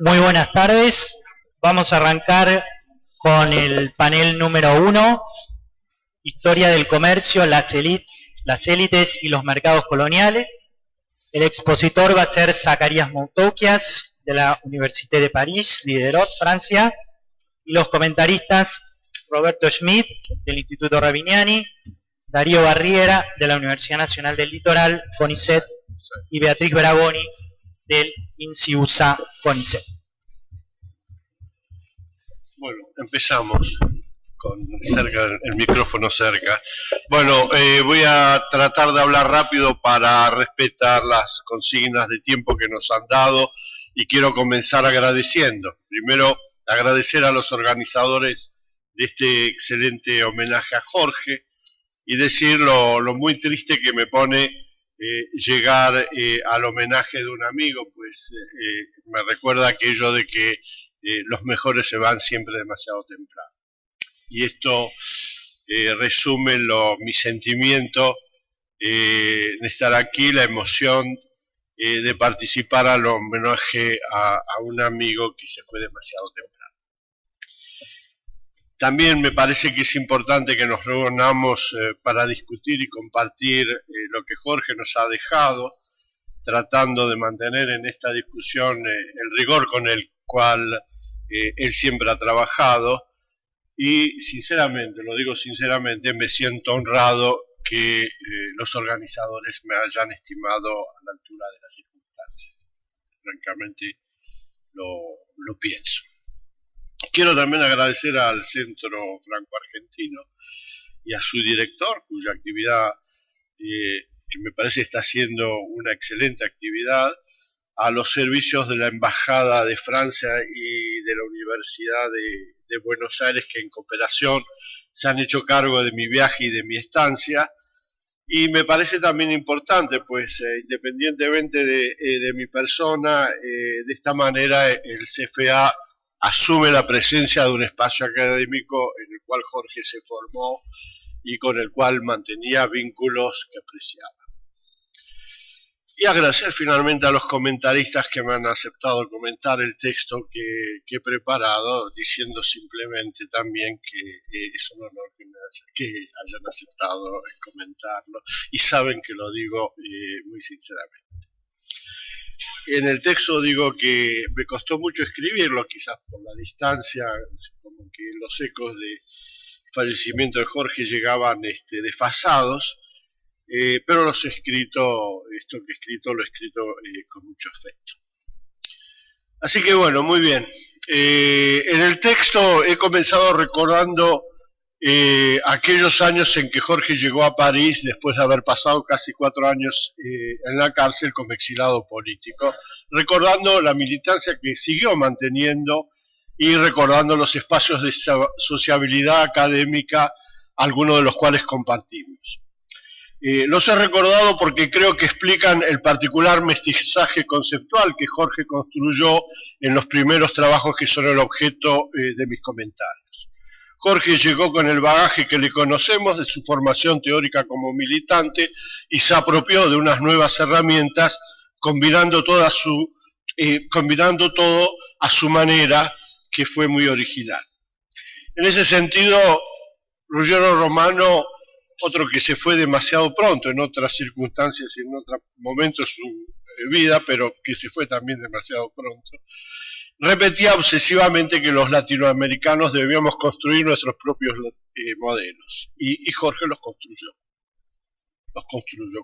Muy buenas tardes. Vamos a arrancar con el panel número 1, Historia del comercio, las élites y los mercados coloniales. El expositor va a ser Zacarías Moutoukias, de la Université de París, Diderot, Francia. Y los comentaristas, Roberto Schmidt, del Instituto Ravignani, Darío Barriera, de la Universidad Nacional del Litoral, CONICET, y Beatriz Bragoni, del INSIUSA CONICET. Bueno, empezamos con el micrófono cerca. Bueno, voy a tratar de hablar rápido para respetar las consignas de tiempo que nos han dado y quiero comenzar agradeciendo. Primero, agradecer a los organizadores de este excelente homenaje a Jorge y decir lo muy triste que me pone llegar al homenaje de un amigo, pues me recuerda aquello de que los mejores se van siempre demasiado temprano. Y esto resume mi sentimiento de estar aquí, la emoción de participar al homenaje a un amigo que se fue demasiado temprano. También me parece que es importante que nos reunamos para discutir y compartir lo que Jorge nos ha dejado, tratando de mantener en esta discusión el rigor con el cual él siempre ha trabajado y sinceramente, lo digo sinceramente, me siento honrado que los organizadores me hayan estimado a la altura de las circunstancias. Francamente lo pienso. Quiero también agradecer al Centro Franco Argentino y a su director, cuya actividad que me parece está haciendo una excelente actividad, a los servicios de la Embajada de Francia y de la Universidad de Buenos Aires, que en cooperación se han hecho cargo de mi viaje y de mi estancia. Y me parece también importante, pues independientemente de mi persona, de esta manera el CFA asume la presencia de un espacio académico en el cual Jorge se formó y con el cual mantenía vínculos que apreciaba. Y agradecer finalmente a los comentaristas que me han aceptado comentar el texto que he preparado, diciendo simplemente también que es un honor que hayan aceptado comentarlo y saben que lo digo muy sinceramente. En el texto digo que me costó mucho escribirlo, quizás por la distancia, como que los ecos de fallecimiento de Jorge llegaban desfasados, pero esto que he escrito lo he escrito con mucho afecto. Así que bueno, muy bien. En el texto he comenzado recordando aquellos años en que Jorge llegó a París después de haber pasado casi 4 años en la cárcel como exilado político, recordando la militancia que siguió manteniendo y recordando los espacios de sociabilidad académica, algunos de los cuales compartimos. Los he recordado porque creo que explican el particular mestizaje conceptual que Jorge construyó en los primeros trabajos que son el objeto de mis comentarios. Jorge llegó con el bagaje que le conocemos de su formación teórica como militante y se apropió de unas nuevas herramientas, combinando todo a su manera, que fue muy original. En ese sentido, Ruggiero Romano, otro que se fue demasiado pronto en otras circunstancias y en otros momentos de su vida, pero que se fue también demasiado pronto, repetía obsesivamente que los latinoamericanos debíamos construir nuestros propios modelos, y Jorge los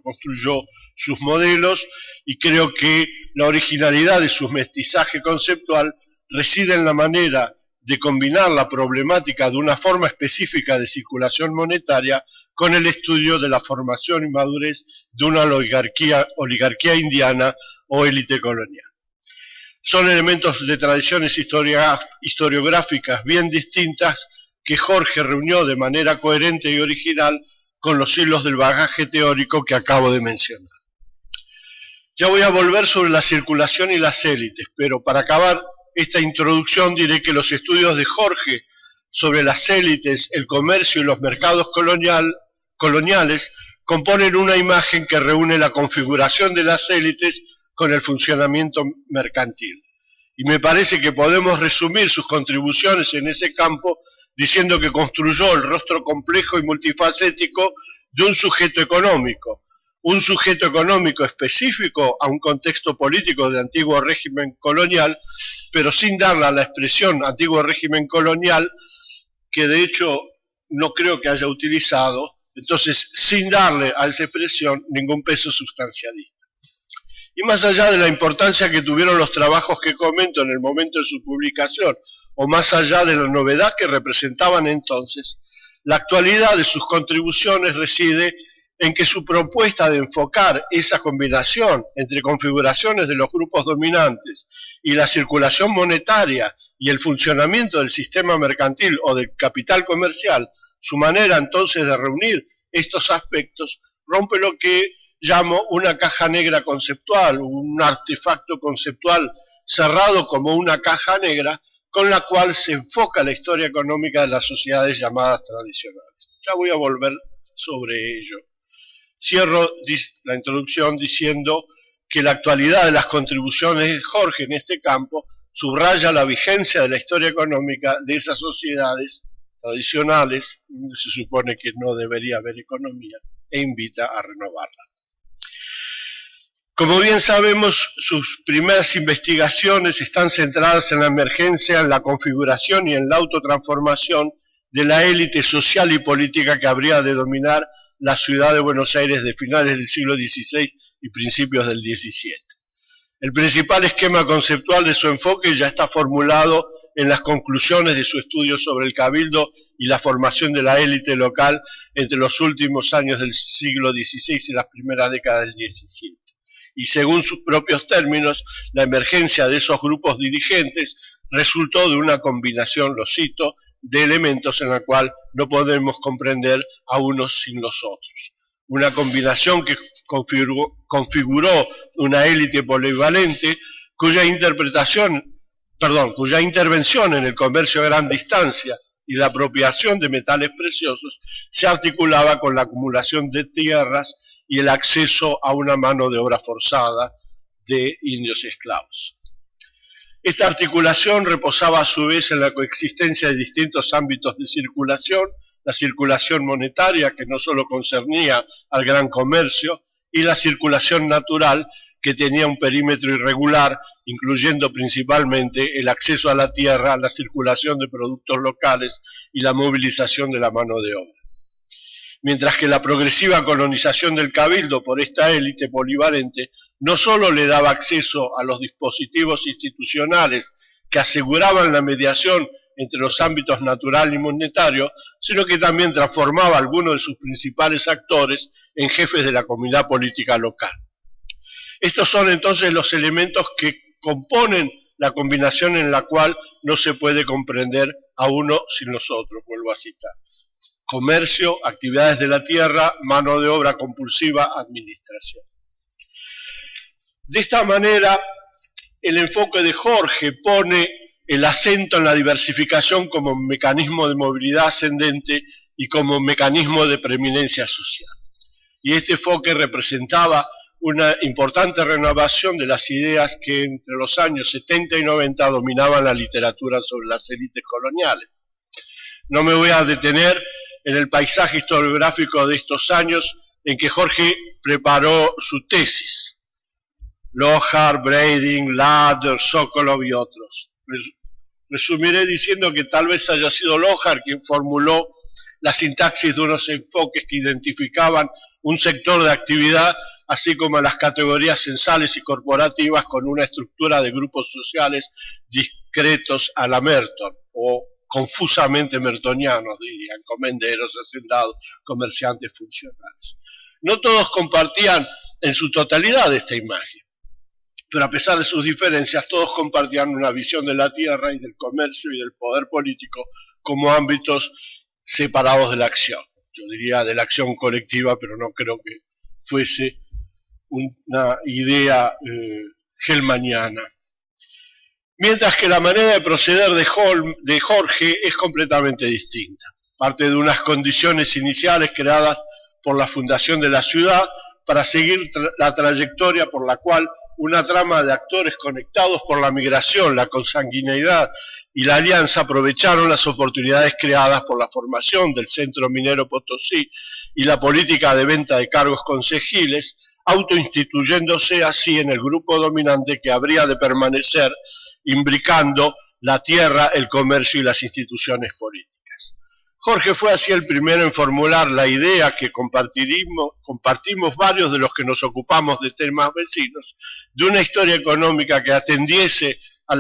construyó sus modelos, y creo que la originalidad de su mestizaje conceptual reside en la manera de combinar la problemática de una forma específica de circulación monetaria con el estudio de la formación y madurez de una oligarquía indiana o élite colonial. Son elementos de tradiciones historiográficas bien distintas que Jorge reunió de manera coherente y original con los hilos del bagaje teórico que acabo de mencionar. Ya voy a volver sobre la circulación y las élites, pero para acabar esta introducción diré que los estudios de Jorge sobre las élites, el comercio y los mercados coloniales componen una imagen que reúne la configuración de las élites con el funcionamiento mercantil. Y me parece que podemos resumir sus contribuciones en ese campo diciendo que construyó el rostro complejo y multifacético de un sujeto económico específico a un contexto político de antiguo régimen colonial, pero sin darle a la expresión antiguo régimen colonial, que de hecho no creo que haya utilizado, entonces sin darle a esa expresión ningún peso sustancialista. Y más allá de la importancia que tuvieron los trabajos que comento en el momento de su publicación, o más allá de la novedad que representaban entonces, la actualidad de sus contribuciones reside en que su propuesta de enfocar esa combinación entre configuraciones de los grupos dominantes y la circulación monetaria y el funcionamiento del sistema mercantil o del capital comercial, su manera entonces de reunir estos aspectos, rompe lo que llamo una caja negra conceptual, un artefacto conceptual cerrado como una caja negra con la cual se enfoca la historia económica de las sociedades llamadas tradicionales. Ya voy a volver sobre ello. Cierro la introducción diciendo que la actualidad de las contribuciones de Jorge en este campo subraya la vigencia de la historia económica de esas sociedades tradicionales, donde se supone que no debería haber economía, e invita a renovarla. Como bien sabemos, sus primeras investigaciones están centradas en la emergencia, en la configuración y en la autotransformación de la élite social y política que habría de dominar la ciudad de Buenos Aires de finales del siglo XVI y principios del XVII. El principal esquema conceptual de su enfoque ya está formulado en las conclusiones de su estudio sobre el cabildo y la formación de la élite local entre los últimos años del siglo XVI y las primeras décadas del XVII. Y según sus propios términos, la emergencia de esos grupos dirigentes resultó de una combinación, lo cito, de elementos en la cual no podemos comprender a unos sin los otros. Una combinación que configuró una élite polivalente cuya intervención en el comercio a gran distancia y la apropiación de metales preciosos se articulaba con la acumulación de tierras y el acceso a una mano de obra forzada de indios esclavos. Esta articulación reposaba a su vez en la coexistencia de distintos ámbitos de circulación, la circulación monetaria, que no solo concernía al gran comercio, y la circulación natural, que tenía un perímetro irregular, incluyendo principalmente el acceso a la tierra, la circulación de productos locales y la movilización de la mano de obra. Mientras que la progresiva colonización del cabildo por esta élite polivalente no solo le daba acceso a los dispositivos institucionales que aseguraban la mediación entre los ámbitos natural y monetario, sino que también transformaba a algunos de sus principales actores en jefes de la comunidad política local. Estos son entonces los elementos que componen la combinación en la cual no se puede comprender a uno sin los otros, vuelvo a citar. Comercio, actividades de la tierra, mano de obra compulsiva, administración. De esta manera, el enfoque de Jorge pone el acento en la diversificación como mecanismo de movilidad ascendente y como mecanismo de preeminencia social. Y este enfoque representaba una importante renovación de las ideas que entre los años 70 y 90 dominaban la literatura sobre las élites coloniales. No me voy a detener en el paisaje historiográfico de estos años en que Jorge preparó su tesis. Lohar, Brading, Lader, Sokolov y otros. Resumiré diciendo que tal vez haya sido Lohar quien formuló la sintaxis de unos enfoques que identificaban un sector de actividad, así como las categorías censales y corporativas con una estructura de grupos sociales discretos a la Merton, o confusamente mertonianos, dirían, comenderos, hacendados, comerciantes, funcionarios. No todos compartían en su totalidad esta imagen, pero a pesar de sus diferencias, todos compartían una visión de la tierra y del comercio y del poder político como ámbitos separados de la acción. Yo diría de la acción colectiva, pero no creo que fuese una idea gelmaniana. Mientras que la manera de proceder de Jorge es completamente distinta. Parte de unas condiciones iniciales creadas por la fundación de la ciudad para seguir la trayectoria por la cual una trama de actores conectados por la migración, la consanguineidad y la alianza aprovecharon las oportunidades creadas por la formación del Centro Minero Potosí y la política de venta de cargos concejiles, autoinstituyéndose así en el grupo dominante que habría de permanecer imbricando la tierra, el comercio y las instituciones políticas. Jorge fue así el primero en formular la idea que compartimos varios de los que nos ocupamos de temas vecinos, de una historia económica que atendiese a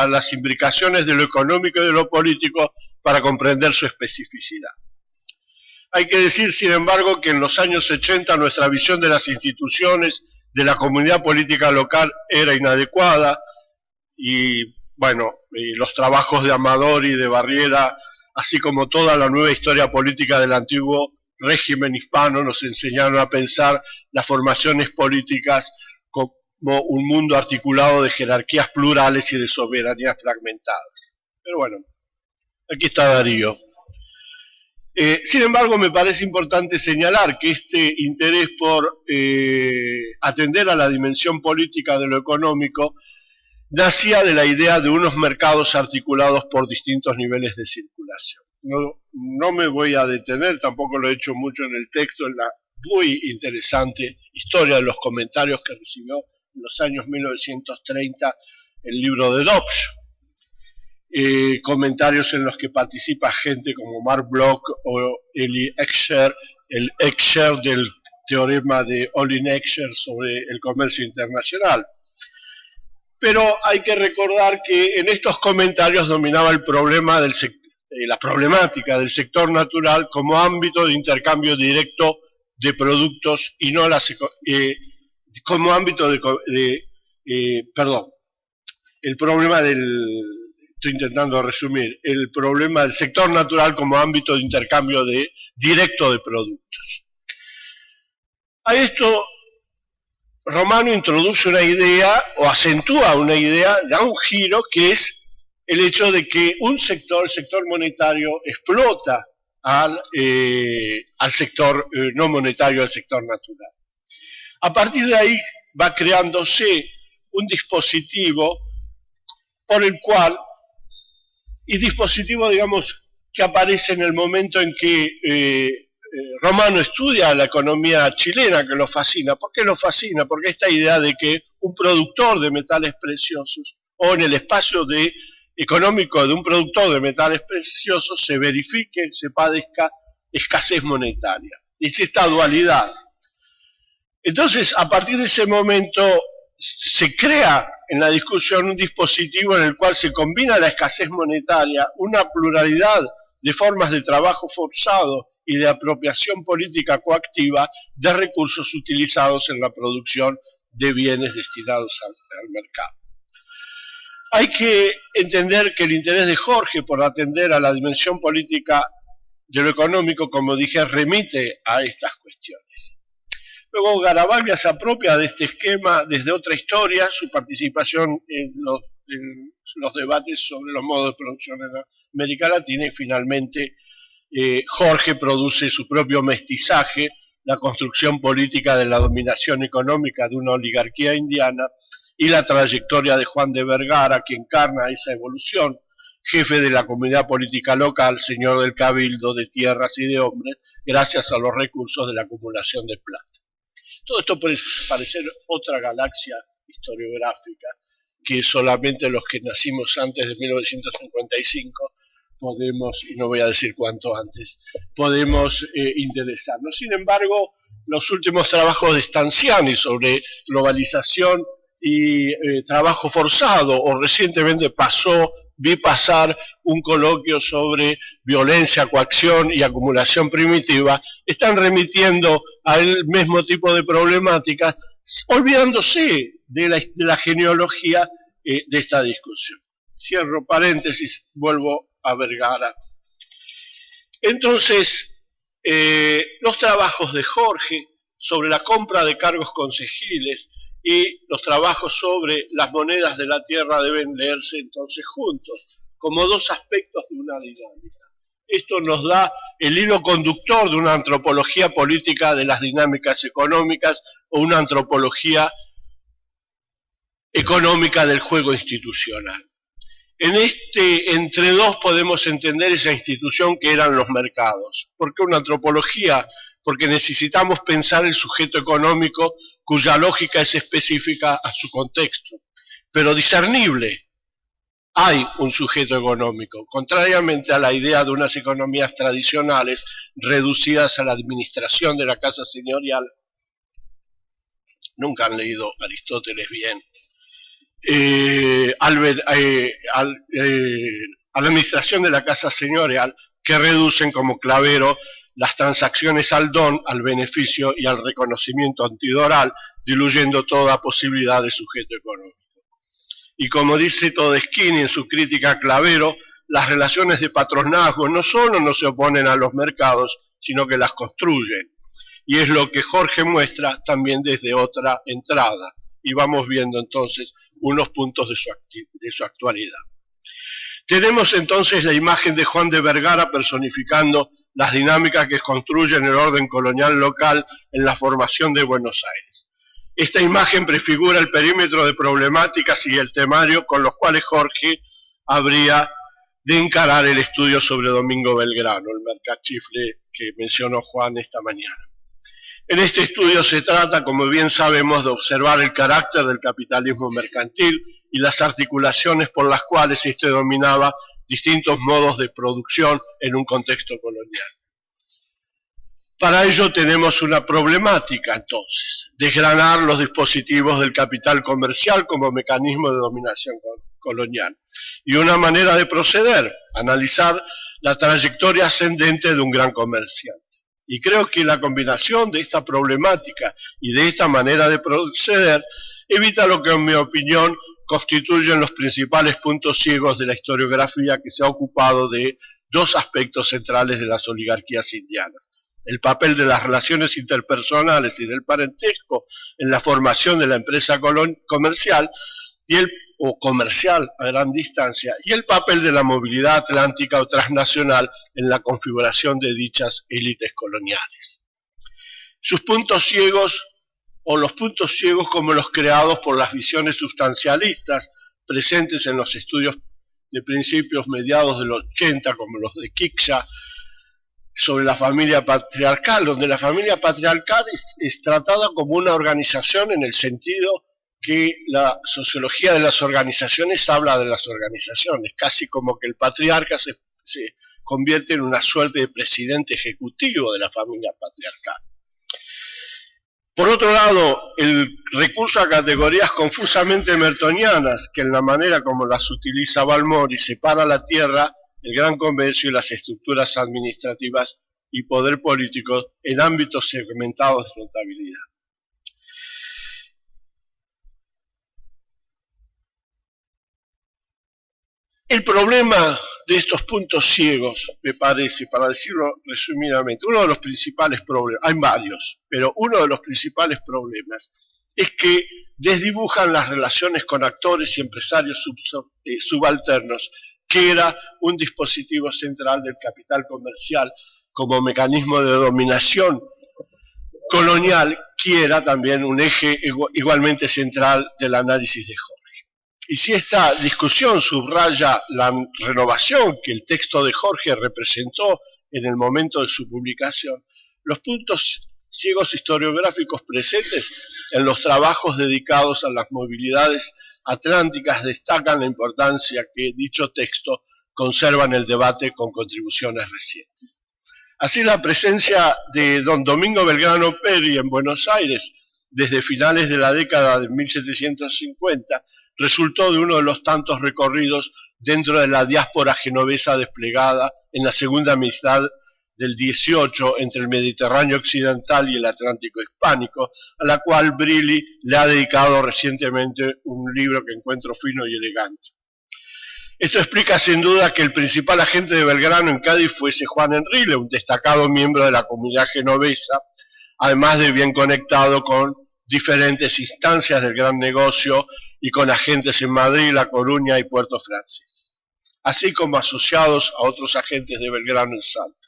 las imbricaciones de lo económico y de lo político para comprender su especificidad. Hay que decir, sin embargo, que en los años 80 nuestra visión de las instituciones de la comunidad política local era inadecuada y, bueno, los trabajos de Amador y de Barriera, así como toda la nueva historia política del antiguo régimen hispano, nos enseñaron a pensar las formaciones políticas como un mundo articulado de jerarquías plurales y de soberanías fragmentadas. Pero bueno, aquí está Darío. Sin embargo, me parece importante señalar que este interés por atender a la dimensión política de lo económico nacía de la idea de unos mercados articulados por distintos niveles de circulación. No me voy a detener, tampoco lo he hecho mucho en el texto, en la muy interesante historia de los comentarios que recibió en los años 1930 el libro de Dobbs. Comentarios en los que participa gente como Mark Bloch o Eli Escher, el Escher del teorema de Olin Escher sobre el comercio internacional. Pero hay que recordar que en estos comentarios dominaba el problema la problemática del sector natural como ámbito de intercambio directo de productos y no como ámbito el problema estoy intentando resumir, el problema del sector natural como ámbito de intercambio directo de productos. A esto Romano introduce una idea o acentúa una idea, da un giro, que es el hecho de que el sector monetario explota al sector no monetario, al sector natural. A partir de ahí va creándose un dispositivo por el cual, digamos, que aparece en el momento en que Romano estudia la economía chilena, que lo fascina. ¿Por qué lo fascina? Porque esta idea de que un productor de metales preciosos, o en el espacio económico de un productor de metales preciosos, se verifique, se padezca escasez monetaria. Es esta dualidad. Entonces, a partir de ese momento, se crea en la discusión un dispositivo en el cual se combina la escasez monetaria, una pluralidad de formas de trabajo forzado y de apropiación política coactiva de recursos utilizados en la producción de bienes destinados al mercado. Hay que entender que el interés de Jorge por atender a la dimensión política de lo económico, como dije, remite a estas cuestiones. Luego Garavaglia se apropia de este esquema desde otra historia, su participación en los debates sobre los modos de producción en América Latina, y finalmente Jorge produce su propio mestizaje, la construcción política de la dominación económica de una oligarquía indiana y la trayectoria de Juan de Vergara, que encarna esa evolución, jefe de la comunidad política local, señor del cabildo de tierras y de hombres, gracias a los recursos de la acumulación de plata. Todo esto puede parecer otra galaxia historiográfica que solamente los que nacimos antes de 1955 podemos, y no voy a decir cuánto antes, podemos interesarnos. Sin embargo, los últimos trabajos de Stanziani sobre globalización y trabajo forzado, o recientemente vi pasar un coloquio sobre violencia, coacción y acumulación primitiva, están remitiendo al mismo tipo de problemáticas, olvidándose de la genealogía de esta discusión. Cierro paréntesis, vuelvo a Vergara. Entonces, los trabajos de Jorge sobre la compra de cargos concejiles y los trabajos sobre las monedas de la tierra deben leerse entonces juntos, como dos aspectos de una dinámica. Esto nos da el hilo conductor de una antropología política de las dinámicas económicas o una antropología económica del juego institucional. En este entre dos podemos entender esa institución que eran los mercados. ¿Por qué una antropología? Porque necesitamos pensar el sujeto económico cuya lógica es específica a su contexto, pero discernible. Hay un sujeto económico, contrariamente a la idea de unas economías tradicionales reducidas a la administración de la casa señorial. Nunca han leído Aristóteles bien. A la administración de la casa señorial, que reducen como clavero las transacciones al don, al beneficio y al reconocimiento antidoral, diluyendo toda posibilidad de sujeto económico. Y como dice Todeschini en su crítica a Clavero, las relaciones de patronazgo no solo no se oponen a los mercados, sino que las construyen. Y es lo que Jorge muestra también desde otra entrada. Y vamos viendo entonces unos puntos de su actualidad. Tenemos entonces la imagen de Juan de Vergara personificando las dinámicas que construyen el orden colonial local en la formación de Buenos Aires. Esta imagen prefigura el perímetro de problemáticas y el temario con los cuales Jorge habría de encarar el estudio sobre Domingo Belgrano, el mercachifle que mencionó Juan esta mañana. En este estudio se trata, como bien sabemos, de observar el carácter del capitalismo mercantil y las articulaciones por las cuales éste dominaba distintos modos de producción en un contexto colonial. Para ello tenemos una problemática, entonces, desgranar los dispositivos del capital comercial como mecanismo de dominación colonial. Y una manera de proceder, analizar la trayectoria ascendente de un gran comerciante. Y creo que la combinación de esta problemática y de esta manera de proceder evita lo que, en mi opinión, constituyen los principales puntos ciegos de la historiografía que se ha ocupado de dos aspectos centrales de las oligarquías indianas: el papel de las relaciones interpersonales y del parentesco en la formación de la empresa comercial o comercial a gran distancia, y el papel de la movilidad atlántica o transnacional en la configuración de dichas élites coloniales. Sus puntos ciegos, o los puntos ciegos como los creados por las visiones sustancialistas presentes en los estudios de principios mediados de los 80, como los de Kiksha, sobre la familia patriarcal, donde la familia patriarcal es tratada como una organización en el sentido que la sociología de las organizaciones habla de las organizaciones, casi como que el patriarca se convierte en una suerte de presidente ejecutivo de la familia patriarcal. Por otro lado, el recurso a categorías confusamente mertonianas, que en la manera como las utiliza Balmori separa la tierra, el gran comercio y las estructuras administrativas y poder político en ámbitos segmentados de rentabilidad. El problema de estos puntos ciegos, me parece, para decirlo resumidamente, uno de los principales problemas, hay varios, pero uno de los principales problemas es que desdibujan las relaciones con actores y empresarios subalternos, que era un dispositivo central del capital comercial como mecanismo de dominación colonial, que era también un eje igualmente central del análisis de Jorge. Y si esta discusión subraya la renovación que el texto de Jorge representó en el momento de su publicación, los puntos ciegos historiográficos presentes en los trabajos dedicados a las movilidades atlánticas destacan la importancia que dicho texto conserva en el debate con contribuciones recientes. Así, la presencia de don Domingo Belgrano Peri en Buenos Aires desde finales de la década de 1750 resultó de uno de los tantos recorridos dentro de la diáspora genovesa desplegada en la segunda mitad del XVIII entre el Mediterráneo occidental y el Atlántico hispánico, a la cual Brilli le ha dedicado recientemente un libro que encuentro fino y elegante. Esto explica sin duda que el principal agente de Belgrano en Cádiz fuese Juan Enrile, un destacado miembro de la comunidad genovesa, además de bien conectado con diferentes instancias del gran negocio y con agentes en Madrid, La Coruña y Puerto Francés, así como asociados a otros agentes de Belgrano en Salta.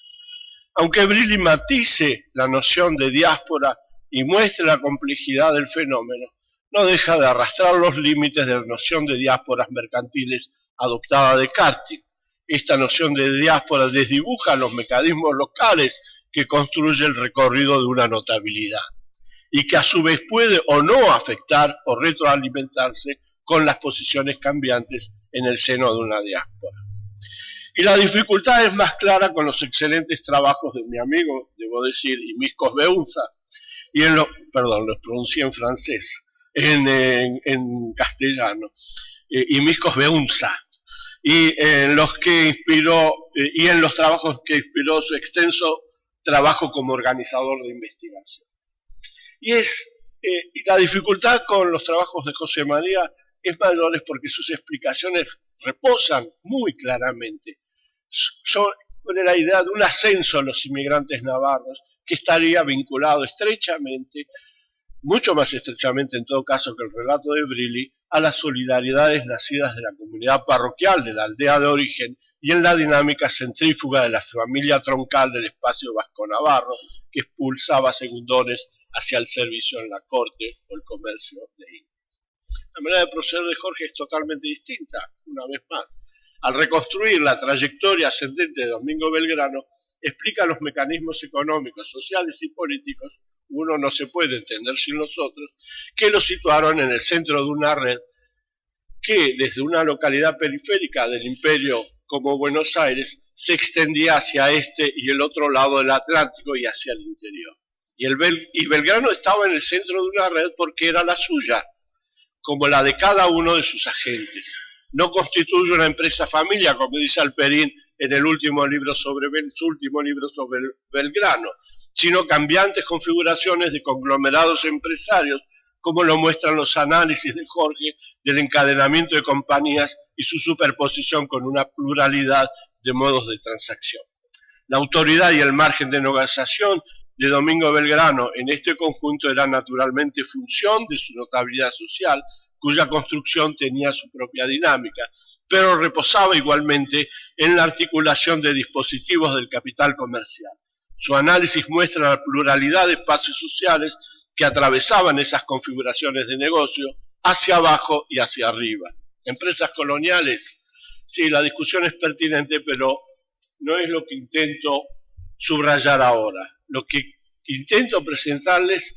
Aunque Brilli matice la noción de diáspora y muestre la complejidad del fenómeno, no deja de arrastrar los límites de la noción de diásporas mercantiles adoptada de Carty. Esta noción de diáspora desdibuja los mecanismos locales que construye el recorrido de una notabilidad y que a su vez puede o no afectar o retroalimentarse con las posiciones cambiantes en el seno de una diáspora. Y la dificultad es más clara con los excelentes trabajos de mi amigo, debo decir, Imiscos Beunza, y los pronuncié en francés, en castellano, Imiscos Beunza, y en los que inspiró, y en los trabajos que inspiró su extenso trabajo como organizador de investigación. Y la dificultad con los trabajos de José María es mayor porque sus explicaciones reposan muy claramente sobre la idea de un ascenso a los inmigrantes navarros que estaría vinculado estrechamente, mucho más estrechamente en todo caso que el relato de Brilli, a las solidaridades nacidas de la comunidad parroquial de la aldea de origen y en la dinámica centrífuga de la familia troncal del espacio vasco-navarro que expulsaba segundones hacia el servicio en la corte o el comercio de India. La manera de proceder de Jorge es totalmente distinta, una vez más. Al reconstruir la trayectoria ascendente de Domingo Belgrano, explica los mecanismos económicos, sociales y políticos, uno no se puede entender sin los otros, que lo situaron en el centro de una red que desde una localidad periférica del imperio como Buenos Aires se extendía hacia este y el otro lado del Atlántico y hacia el interior. Y Belgrano estaba en el centro de una red porque era la suya, como la de cada uno de sus agentes. No constituye una empresa familia, como dice Alperín en el último libro su último libro sobre Belgrano, sino cambiantes configuraciones de conglomerados empresarios, como lo muestran los análisis de Jorge del encadenamiento de compañías y su superposición con una pluralidad de modos de transacción. La autoridad y el margen de negociación de Domingo Belgrano en este conjunto era naturalmente función de su notabilidad social, cuya construcción tenía su propia dinámica, pero reposaba igualmente en la articulación de dispositivos del capital comercial. Su análisis muestra la pluralidad de espacios sociales que atravesaban esas configuraciones de negocio hacia abajo y hacia arriba. Empresas coloniales, sí, la discusión es pertinente, pero no es lo que intento subrayar ahora. Lo que intento presentarles,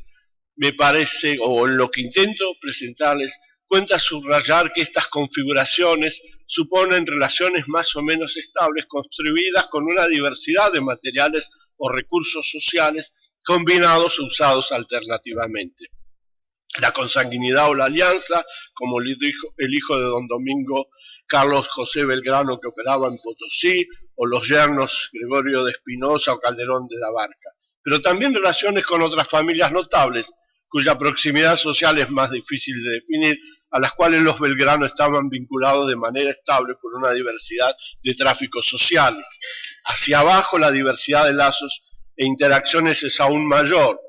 me parece, o lo que intento presentarles, cuenta subrayar que estas configuraciones suponen relaciones más o menos estables construidas con una diversidad de materiales o recursos sociales combinados o usados alternativamente. La consanguinidad o la alianza, como el hijo de don Domingo Carlos José Belgrano que operaba en Potosí, o los yernos Gregorio de Espinosa o Calderón de la Barca, pero también relaciones con otras familias notables, cuya proximidad social es más difícil de definir, a las cuales los Belgrano estaban vinculados de manera estable por una diversidad de tráficos sociales. Hacia abajo la diversidad de lazos e interacciones es aún mayor,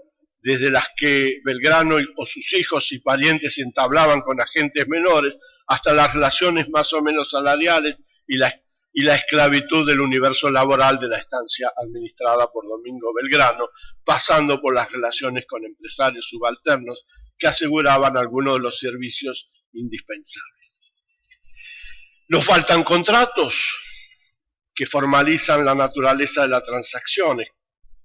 desde las que Belgrano o sus hijos y parientes entablaban con agentes menores, hasta las relaciones más o menos salariales y la esclavitud del universo laboral de la estancia administrada por Domingo Belgrano, pasando por las relaciones con empresarios subalternos que aseguraban algunos de los servicios indispensables. Nos faltan contratos que formalizan la naturaleza de las transacciones,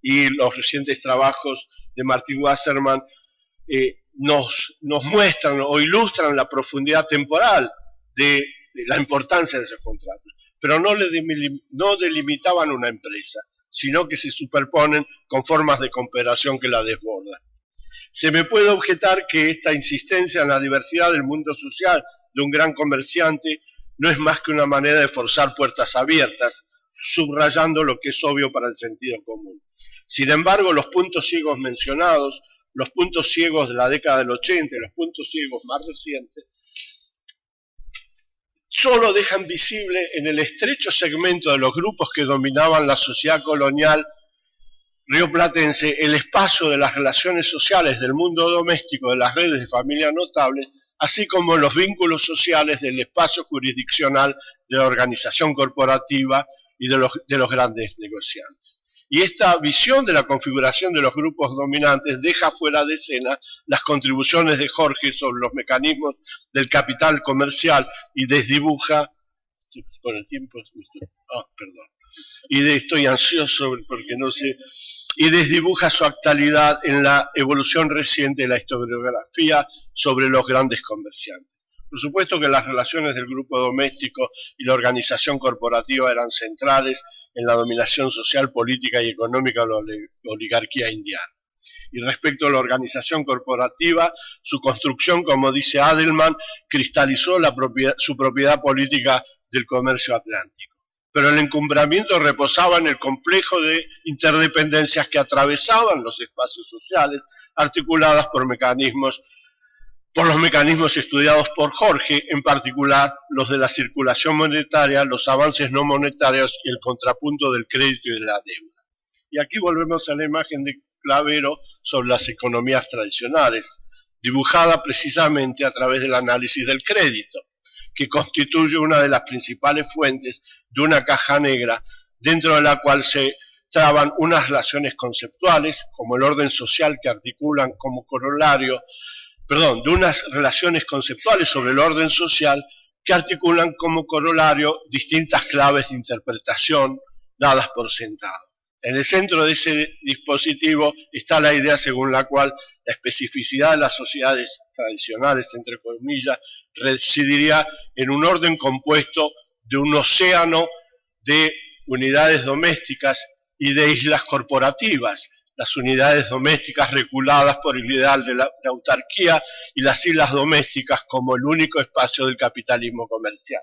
y los recientes trabajos de Martin Wasserman nos muestran o ilustran la profundidad temporal de la importancia de esos contratos, pero no delimitaban una empresa, sino que se superponen con formas de cooperación que la desbordan. Se me puede objetar que esta insistencia en la diversidad del mundo social de un gran comerciante no es más que una manera de forzar puertas abiertas, subrayando lo que es obvio para el sentido común. Sin embargo, los puntos ciegos mencionados, los puntos ciegos de la década del 80 y los puntos ciegos más recientes, solo dejan visible en el estrecho segmento de los grupos que dominaban la sociedad colonial rioplatense el espacio de las relaciones sociales del mundo doméstico de las redes de familias notables, así como los vínculos sociales del espacio jurisdiccional de la organización corporativa y de los grandes negociantes. Y esta visión de la configuración de los grupos dominantes deja fuera de escena las contribuciones de Jorge sobre los mecanismos del capital comercial y desdibuja, con el tiempo, estoy ansioso porque no sé, y desdibuja su actualidad en la evolución reciente de la historiografía sobre los grandes comerciantes. Por supuesto que las relaciones del grupo doméstico y la organización corporativa eran centrales en la dominación social, política y económica de la oligarquía indiana. Y respecto a la organización corporativa, su construcción, como dice Adelman, cristalizó su propiedad política del comercio atlántico. Pero el encumbramiento reposaba en el complejo de interdependencias que atravesaban los espacios sociales, articuladas por los mecanismos estudiados por Jorge, en particular los de la circulación monetaria, los avances no monetarios y el contrapunto del crédito y de la deuda. Y aquí volvemos a la imagen de Clavero sobre las economías tradicionales, dibujada precisamente a través del análisis del crédito, que constituye una de las principales fuentes de una caja negra, dentro de la cual se traban unas relaciones conceptuales, como el orden social que articulan como corolario, de unas relaciones conceptuales sobre el orden social que articulan como corolario distintas claves de interpretación dadas por sentado. En el centro de ese dispositivo está la idea según la cual la especificidad de las sociedades tradicionales, entre comillas, residiría en un orden compuesto de un océano de unidades domésticas y de islas corporativas, las unidades domésticas reguladas por el ideal de la autarquía y las islas domésticas como el único espacio del capitalismo comercial.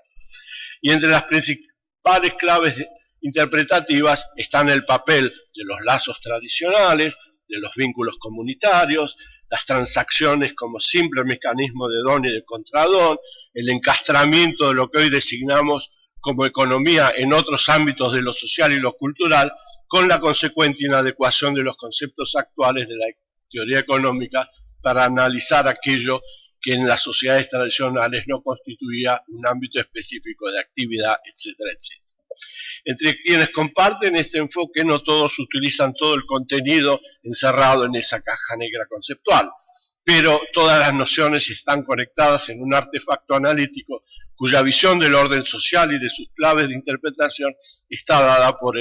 Y entre las principales claves interpretativas están el papel de los lazos tradicionales, de los vínculos comunitarios, las transacciones como simple mecanismo de don y de contradón, el encastramiento de lo que hoy designamos como economía en otros ámbitos de lo social y lo cultural, con la consecuente inadecuación de los conceptos actuales de la teoría económica para analizar aquello que en las sociedades tradicionales no constituía un ámbito específico de actividad, etcétera, etcétera. Entre quienes comparten este enfoque, no todos utilizan todo el contenido encerrado en esa caja negra conceptual, pero todas las nociones están conectadas en un artefacto analítico cuya visión del orden social y de sus claves de interpretación está dada por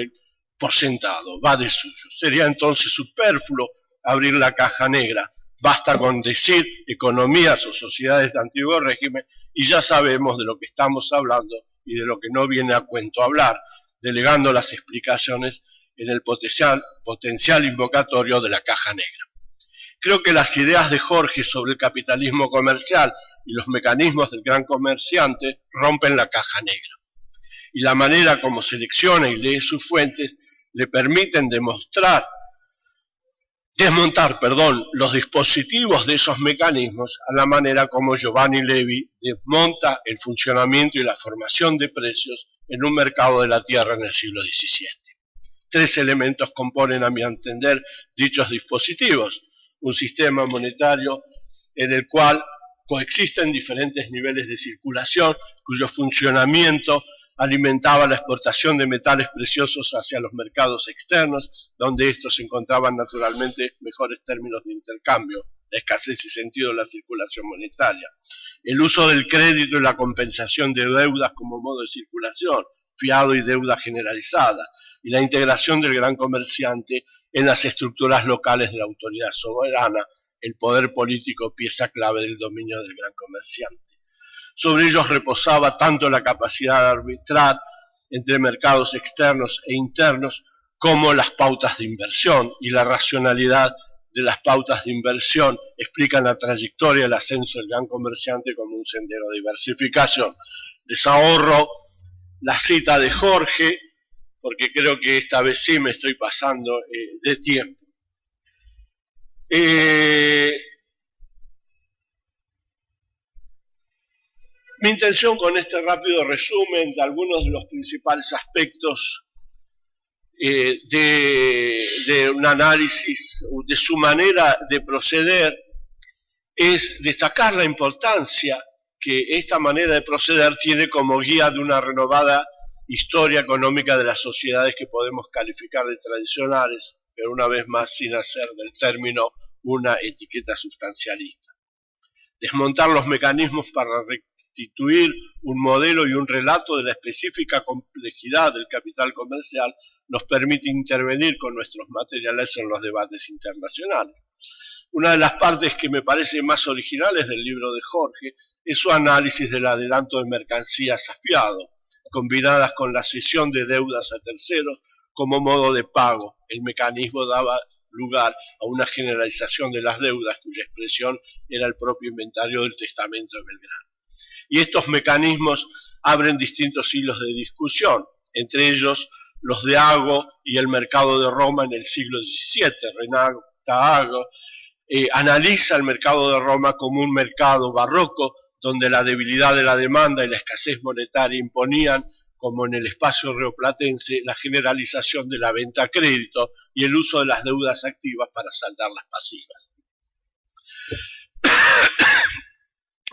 sentado, va de suyo. Sería entonces superfluo abrir la caja negra, basta con decir economías o sociedades de antiguo régimen y ya sabemos de lo que estamos hablando y de lo que no viene a cuento hablar, delegando las explicaciones en el potencial invocatorio de la caja negra. Creo que las ideas de Jorge sobre el capitalismo comercial y los mecanismos del gran comerciante rompen la caja negra. Y la manera como selecciona y lee sus fuentes le permiten desmontar los dispositivos de esos mecanismos a la manera como Giovanni Levi desmonta el funcionamiento y la formación de precios en un mercado de la tierra en el siglo XVII. Tres elementos componen, a mi entender, dichos dispositivos. Un sistema monetario en el cual coexisten diferentes niveles de circulación, cuyo funcionamiento alimentaba la exportación de metales preciosos hacia los mercados externos, donde estos encontraban naturalmente mejores términos de intercambio, la escasez y sentido de la circulación monetaria. El uso del crédito y la compensación de deudas como modo de circulación, fiado y deuda generalizada, y la integración del gran comerciante en las estructuras locales de la autoridad soberana, el poder político pieza clave del dominio del gran comerciante. Sobre ellos reposaba tanto la capacidad de arbitrar entre mercados externos e internos como las pautas de inversión, y la racionalidad de las pautas de inversión explican la trayectoria del ascenso del gran comerciante como un sendero de diversificación. Les ahorro la cita de Jorge, porque creo que esta vez sí me estoy pasando de tiempo. Mi intención con este rápido resumen de algunos de los principales aspectos de un análisis de su manera de proceder es destacar la importancia que esta manera de proceder tiene como guía de una renovada historia económica de las sociedades que podemos calificar de tradicionales, pero una vez más sin hacer del término una etiqueta sustancialista. Desmontar los mecanismos para restituir un modelo y un relato de la específica complejidad del capital comercial nos permite intervenir con nuestros materiales en los debates internacionales. Una de las partes que me parece más originales del libro de Jorge es su análisis del adelanto de mercancías afiado, combinadas con la cesión de deudas a terceros como modo de pago. El mecanismo daba lugar a una generalización de las deudas cuya expresión era el propio inventario del testamento de Belgrano. Y estos mecanismos abren distintos hilos de discusión, entre ellos los de Ago y el mercado de Roma en el siglo XVII. Renata Ago analiza el mercado de Roma como un mercado barroco donde la debilidad de la demanda y la escasez monetaria imponían, como en el espacio rioplatense, la generalización de la venta a crédito y el uso de las deudas activas para saldar las pasivas.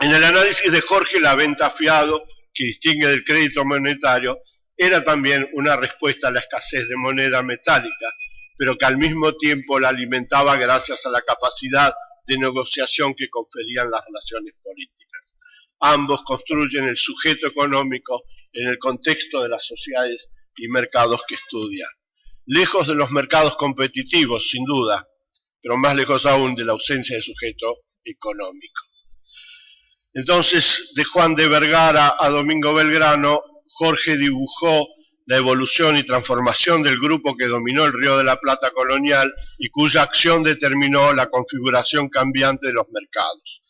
En el análisis de Jorge, la venta a fiado, que distingue del crédito monetario, era también una respuesta a la escasez de moneda metálica, pero que al mismo tiempo la alimentaba gracias a la capacidad de negociación que conferían las relaciones políticas. Ambos construyen el sujeto económico en el contexto de las sociedades y mercados que estudian. Lejos de los mercados competitivos, sin duda, pero más lejos aún de la ausencia de sujeto económico. Entonces, de Juan de Vergara a Domingo Belgrano, Jorge dibujó la evolución y transformación del grupo que dominó el Río de la Plata colonial y cuya acción determinó la configuración cambiante de los mercados.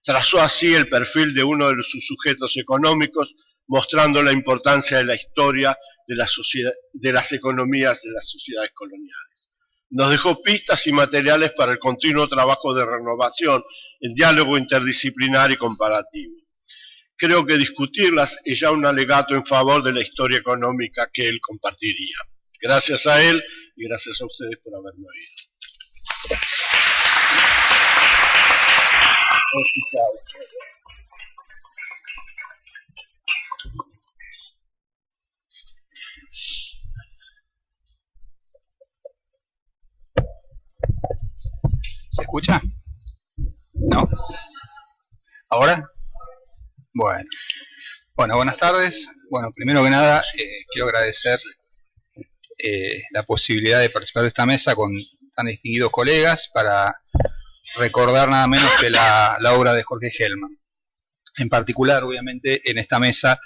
Trazó así el perfil de uno de sus sujetos económicos, mostrando la importancia de la historia de las economías de las sociedades coloniales. Nos dejó pistas y materiales para el continuo trabajo de renovación, el diálogo interdisciplinar y comparativo. Creo que discutirlas es ya un alegato en favor de la historia económica que él compartiría. Gracias a él y gracias a ustedes por haberme oído. ¿Se escucha? ¿No? ¿Ahora? Bueno, buenas tardes. Bueno, primero que nada, quiero agradecer la posibilidad de participar de esta mesa con tan distinguidos colegas para recordar nada menos que la obra de Jorge Gelman. En particular, obviamente, en esta mesa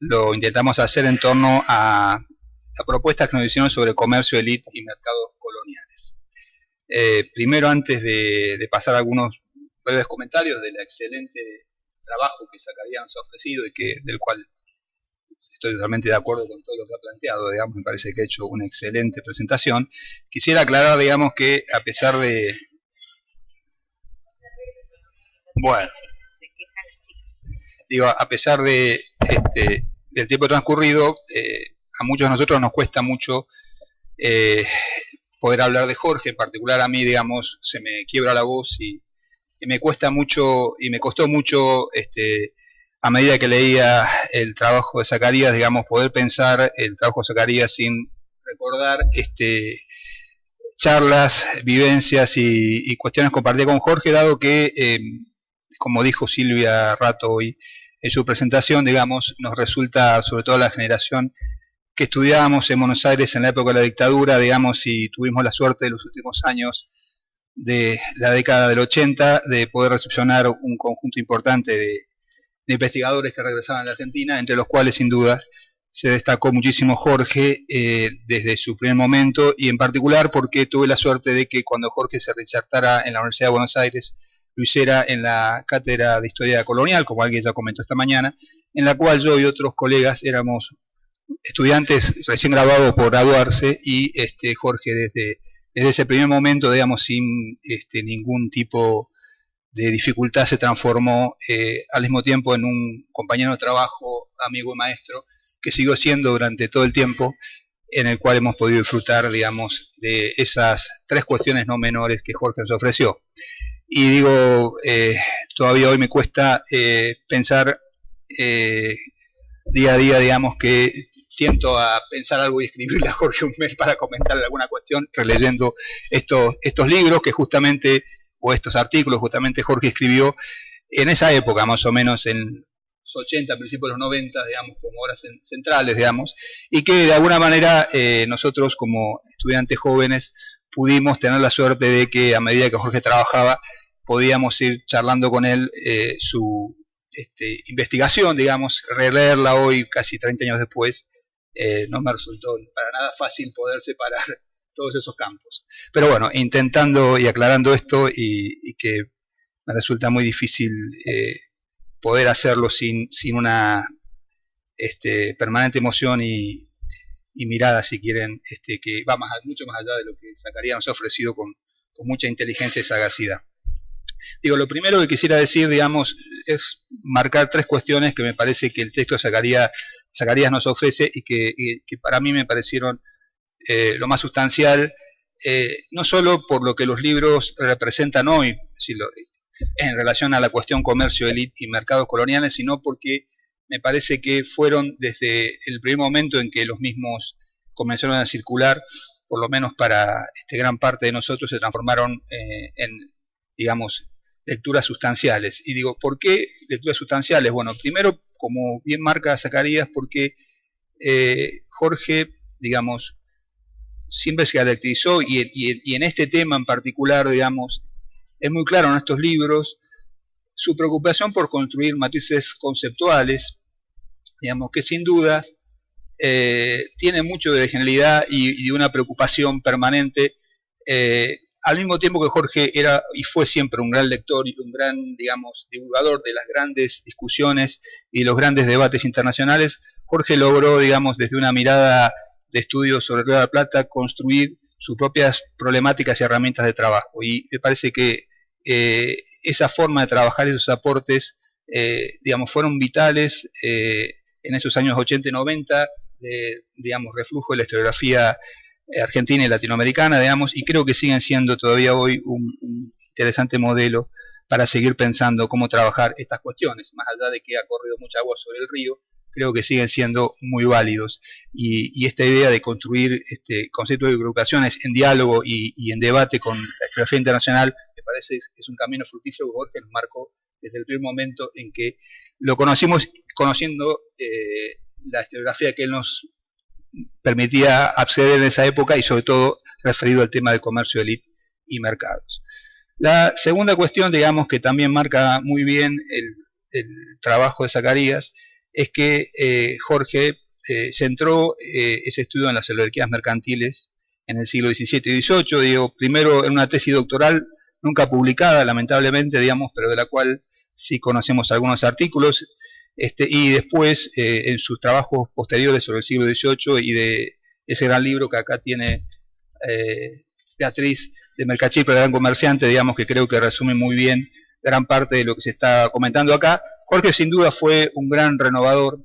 lo intentamos hacer en torno a la propuesta que nos hicieron sobre comercio, élite y mercados coloniales. Primero, antes de pasar algunos breves comentarios del excelente trabajo que Zacarías nos ha ofrecido y del cual estoy totalmente de acuerdo con todo lo que ha planteado, digamos, me parece que ha hecho una excelente presentación, quisiera aclarar, digamos, que a pesar de... Bueno, digo, a pesar de del tiempo transcurrido, a muchos de nosotros nos cuesta mucho poder hablar de Jorge, en particular a mí, digamos, se me quiebra la voz y me cuesta mucho, y me costó mucho, a medida que leía el trabajo de Zacarías, digamos, poder pensar el trabajo de Zacarías sin recordar charlas, vivencias y cuestiones compartidas con Jorge, dado que, como dijo Silvia Rato hoy en su presentación, digamos, nos resulta, sobre todo a la generación que estudiábamos en Buenos Aires en la época de la dictadura, digamos, y tuvimos la suerte de los últimos años de la década del 80 de poder recepcionar un conjunto importante de investigadores que regresaban a la Argentina, entre los cuales sin duda se destacó muchísimo Jorge desde su primer momento, y en particular porque tuve la suerte de que cuando Jorge se reinsertara en la Universidad de Buenos Aires, lo hiciera en la cátedra de Historia Colonial, como alguien ya comentó esta mañana, en la cual yo y otros colegas éramos estudiantes recién graduados por graduarse, y Jorge desde ese primer momento, digamos, sin ningún tipo de dificultad, se transformó al mismo tiempo en un compañero de trabajo, amigo y maestro, que siguió siendo durante todo el tiempo, en el cual hemos podido disfrutar, digamos, de esas tres cuestiones no menores que Jorge nos ofreció. Y digo, todavía hoy me cuesta pensar día a día, digamos, que tiento a pensar algo y escribirle a Jorge un mail para comentarle alguna cuestión, releyendo estos libros que justamente, o estos artículos justamente Jorge escribió en esa época, más o menos en los 80, principios de los 90, digamos, como horas centrales, digamos, y que de alguna manera nosotros como estudiantes jóvenes pudimos tener la suerte de que a medida que Jorge trabajaba, podíamos ir charlando con él su investigación, digamos, releerla hoy, casi 30 años después, no me resultó para nada fácil poder separar todos esos campos. Pero bueno, intentando y aclarando esto, y que me resulta muy difícil poder hacerlo sin una permanente emoción y mirada, si quieren, que va mucho más allá de lo que Zacarías nos ha ofrecido con mucha inteligencia y sagacidad. Digo, lo primero que quisiera decir, digamos, es marcar tres cuestiones que me parece que el texto de Zacarías nos ofrece y que para mí me parecieron lo más sustancial, no solo por lo que los libros representan hoy, en relación a la cuestión comercio, élite y mercados coloniales, sino porque me parece que fueron desde el primer momento en que los mismos comenzaron a circular, por lo menos para gran parte de nosotros, se transformaron en, digamos, lecturas sustanciales. Y digo, ¿por qué lecturas sustanciales? Bueno, primero, como bien marca Zacarías, porque Jorge, digamos, siempre se caracterizó, y en este tema en particular, digamos, es muy claro en estos libros, su preocupación por construir matrices conceptuales, digamos, que sin duda tiene mucho de genialidad y de una preocupación permanente, al mismo tiempo que Jorge era y fue siempre un gran lector y un gran, digamos, divulgador de las grandes discusiones y los grandes debates internacionales. Jorge logró, digamos, desde una mirada de estudio sobre el Río de la Plata, construir sus propias problemáticas y herramientas de trabajo. Y me parece que esa forma de trabajar, esos aportes, digamos, fueron vitales en esos años 80 y 90, digamos, reflujo de la historiografía argentina y latinoamericana, digamos, y creo que siguen siendo todavía hoy un interesante modelo para seguir pensando cómo trabajar estas cuestiones, más allá de que ha corrido mucha agua sobre el río, creo que siguen siendo muy válidos, y esta idea de construir conceptos de agrupaciones en diálogo y en debate con la historiografía internacional, me parece que es un camino fructífero que Jorge nos marcó desde el primer momento en que lo conocimos, conociendo la historiografía que él nos permitía acceder en esa época, y sobre todo referido al tema de comercio, élite y mercados. La segunda cuestión, digamos, que también marca muy bien el trabajo de Zacarías, es que Jorge centró ese estudio en las oligarquías mercantiles en el siglo XVII y XVIII, digo, primero en una tesis doctoral nunca publicada, lamentablemente, digamos, pero de la cual sí conocemos algunos artículos, y después en sus trabajos posteriores sobre el siglo XVIII y de ese gran libro que acá tiene Beatriz, de Mercachí para el gran comerciante, digamos, que creo que resume muy bien gran parte de lo que se está comentando acá. Jorge sin duda fue un gran renovador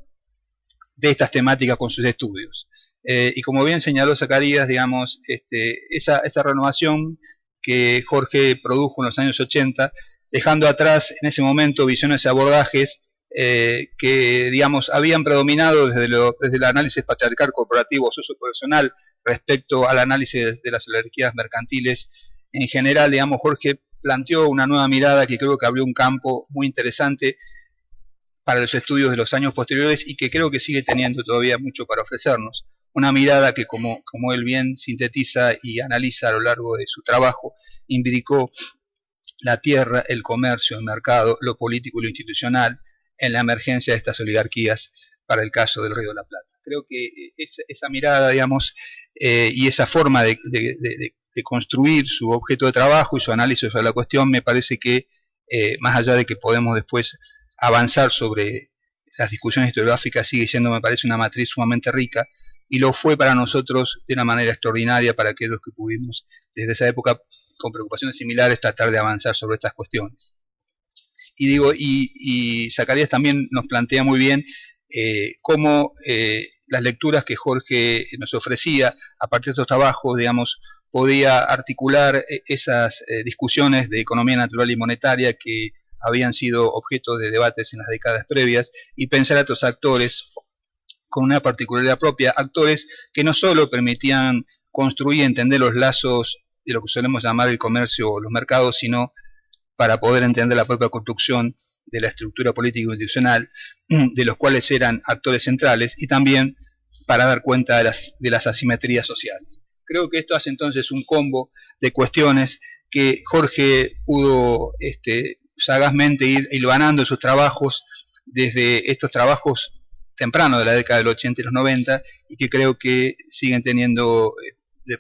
de estas temáticas con sus estudios. Y como bien señaló Zacarías, digamos, esa renovación que Jorge produjo en los años 80, dejando atrás en ese momento visiones y abordajes que, digamos, habían predominado desde el análisis patriarcal corporativo socioprofesional respecto al análisis de las oligarquías mercantiles en general. Digamos, Jorge planteó una nueva mirada que creo que abrió un campo muy interesante para los estudios de los años posteriores y que creo que sigue teniendo todavía mucho para ofrecernos. Una mirada que, como él bien sintetiza y analiza a lo largo de su trabajo, imbricó la tierra, el comercio, el mercado, lo político y lo institucional en la emergencia de estas oligarquías para el caso del Río de la Plata. Creo que esa mirada, digamos, y esa forma de construir su objeto de trabajo y su análisis sobre la cuestión, me parece que, más allá de que podemos después avanzar sobre las discusiones historiográficas, sigue siendo, me parece, una matriz sumamente rica, y lo fue para nosotros de una manera extraordinaria para aquellos que pudimos, desde esa época, con preocupaciones similares, tratar de avanzar sobre estas cuestiones. Y digo, y Zacarías también nos plantea muy bien cómo las lecturas que Jorge nos ofrecía a partir de estos trabajos, digamos, podía articular esas discusiones de economía natural y monetaria que habían sido objeto de debates en las décadas previas, y pensar a estos actores con una particularidad propia, actores que no solo permitían construir y entender los lazos de lo que solemos llamar el comercio o los mercados, sino para poder entender la propia construcción de la estructura política institucional, de los cuales eran actores centrales, y también para dar cuenta de las asimetrías sociales. Creo que esto hace entonces un combo de cuestiones que Jorge pudo sagazmente ir hilvanando en sus trabajos, desde estos trabajos tempranos de la década del 80 y los 90, y que creo que siguen teniendo,